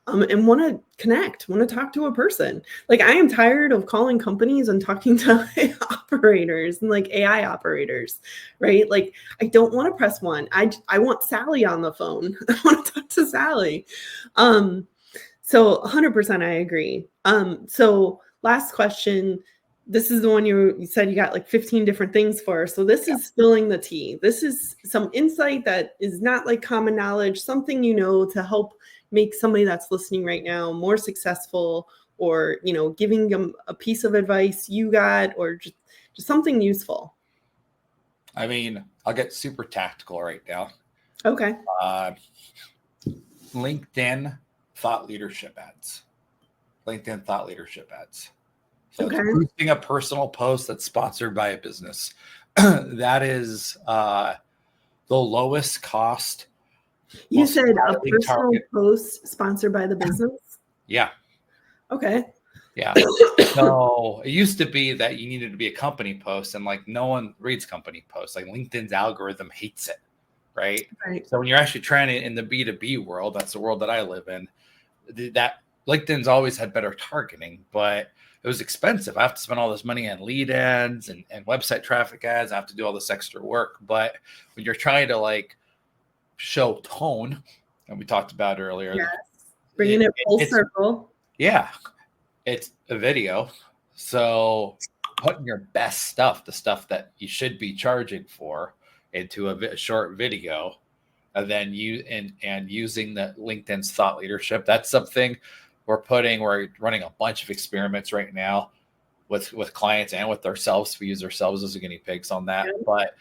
and want to connect, want to talk to a person. Like, I am tired of calling companies and talking to operators and like AI operators, right? Like, I don't want to press one. I want Sally on the phone. I want to talk to Sally. So 100% I agree. So last question. This is the one you said you got like 15 different things for. So this is spilling the tea. This is some insight that is not like common knowledge, something to help make somebody that's listening right now more successful, or giving them a piece of advice you got, or just something useful. I mean, I'll get super tactical right now. Okay. LinkedIn thought leadership ads. So Okay. it's boosting a personal post that's sponsored by a business. That is the lowest cost. You said a personal post sponsored by the business? Yeah. Okay. Yeah. So it used to be that you needed to be a company post, and like no one reads company posts. Like LinkedIn's algorithm hates it. right? Right. So when you're actually trying to in the B2B world, that's the world that I live in. That LinkedIn's always had better targeting, but it was expensive. I have to spend all this money on lead ads and website traffic ads. I have to do all this extra work. But when you're trying to like show tone, and we talked about earlier, Yes. Bringing it full circle. Yeah, it's a video. So putting your best stuff, the stuff that you should be charging for, into a short video, and then using the LinkedIn's thought leadership. That's something we're running a bunch of experiments right now with clients and with ourselves. We use ourselves as guinea pigs on that. Yeah. But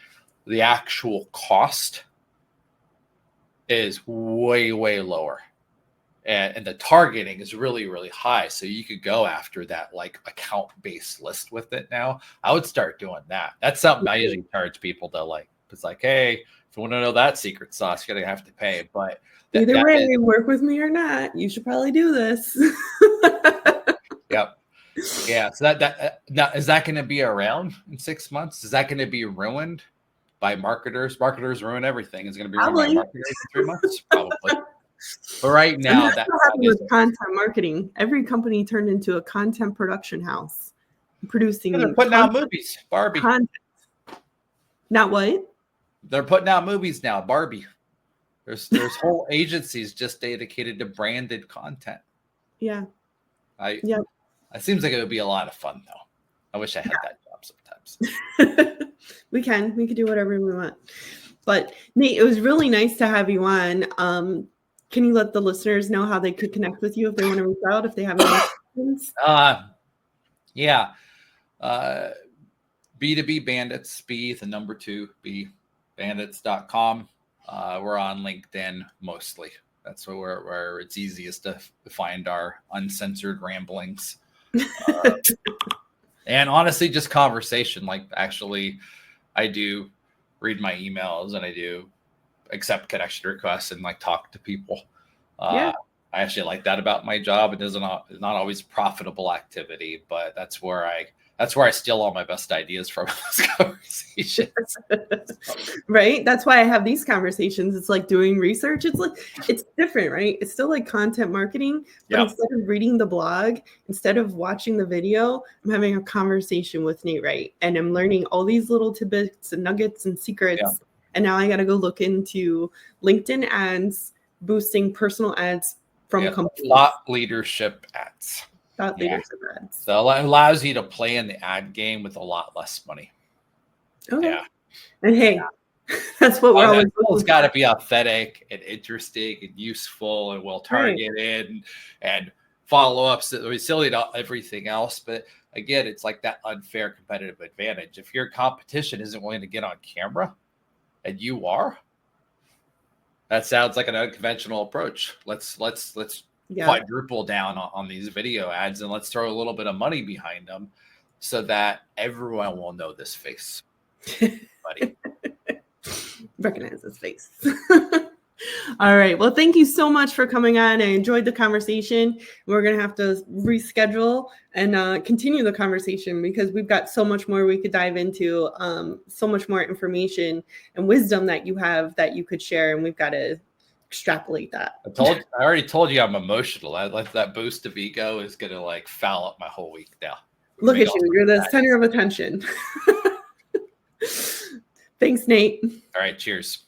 the actual cost is way, way lower. And the targeting is really, really high. So you could go after that like account-based list with it now. I would start doing that. That's something I usually charge people to like. It's like, hey, if you want to know that secret sauce, you're going to have to pay. But either way, work with me or not, you should probably do this. Yep. Yeah. So now, is that going to be around in 6 months? Is that going to be ruined by marketers? Marketers ruin everything. Is it going to be ruined by marketers in 3 months? Probably. But right now, that's what happened with content marketing. Every company turned into a content production house, producing. They're putting out movies. Barbie. Content. Not what? They're putting out movies now. Barbie. There's whole agencies just dedicated to branded content. Yeah. It seems like it would be a lot of fun though. I wish I had that job sometimes. We could do whatever we want. But Nate, it was really nice to have you on. Can you let the listeners know how they could connect with you if they want to reach out, if they have any questions? Yeah. B2B Bandits, B, the number 2, B, bandits.com. We're on LinkedIn mostly. That's where it's easiest to find our uncensored ramblings. And honestly, just conversation. Like, actually, I do read my emails and I do accept connection requests and like talk to people. I actually like that about my job. It's not always profitable activity, but that's where I steal all my best ideas from those conversations. Right. That's why I have these conversations. It's like doing research. It's different, right? It's still like content marketing, but instead of reading the blog, instead of watching the video, I'm having a conversation with Nate Wright, and I'm learning all these little tidbits and nuggets and secrets. Yeah. And now I got to go look into LinkedIn ads, boosting personal ads from companies. Thought leadership ads. Leadership ads. So it allows you to play in the ad game with a lot less money. Okay. Yeah. And hey, that's what we're always doing. It's got to be authentic and interesting and useful and well targeted and follow-ups. It's silly to everything else. But again, it's like that unfair competitive advantage. If your competition isn't willing to get on camera and you are, that sounds like an unconventional approach. Let's quadruple down on these video ads and let's throw a little bit of money behind them so that everyone will know this face. Buddy. Recognize this face. All right. Well, thank you so much for coming on. I enjoyed the conversation. We're going to have to reschedule and continue the conversation because we've got so much more we could dive into, so much more information and wisdom that you have that you could share. And we've got to extrapolate that. I already told you I'm emotional. That boost of ego is going to like foul up my whole week now. Look at you. You're the center of attention. Thanks, Nate. All right. Cheers.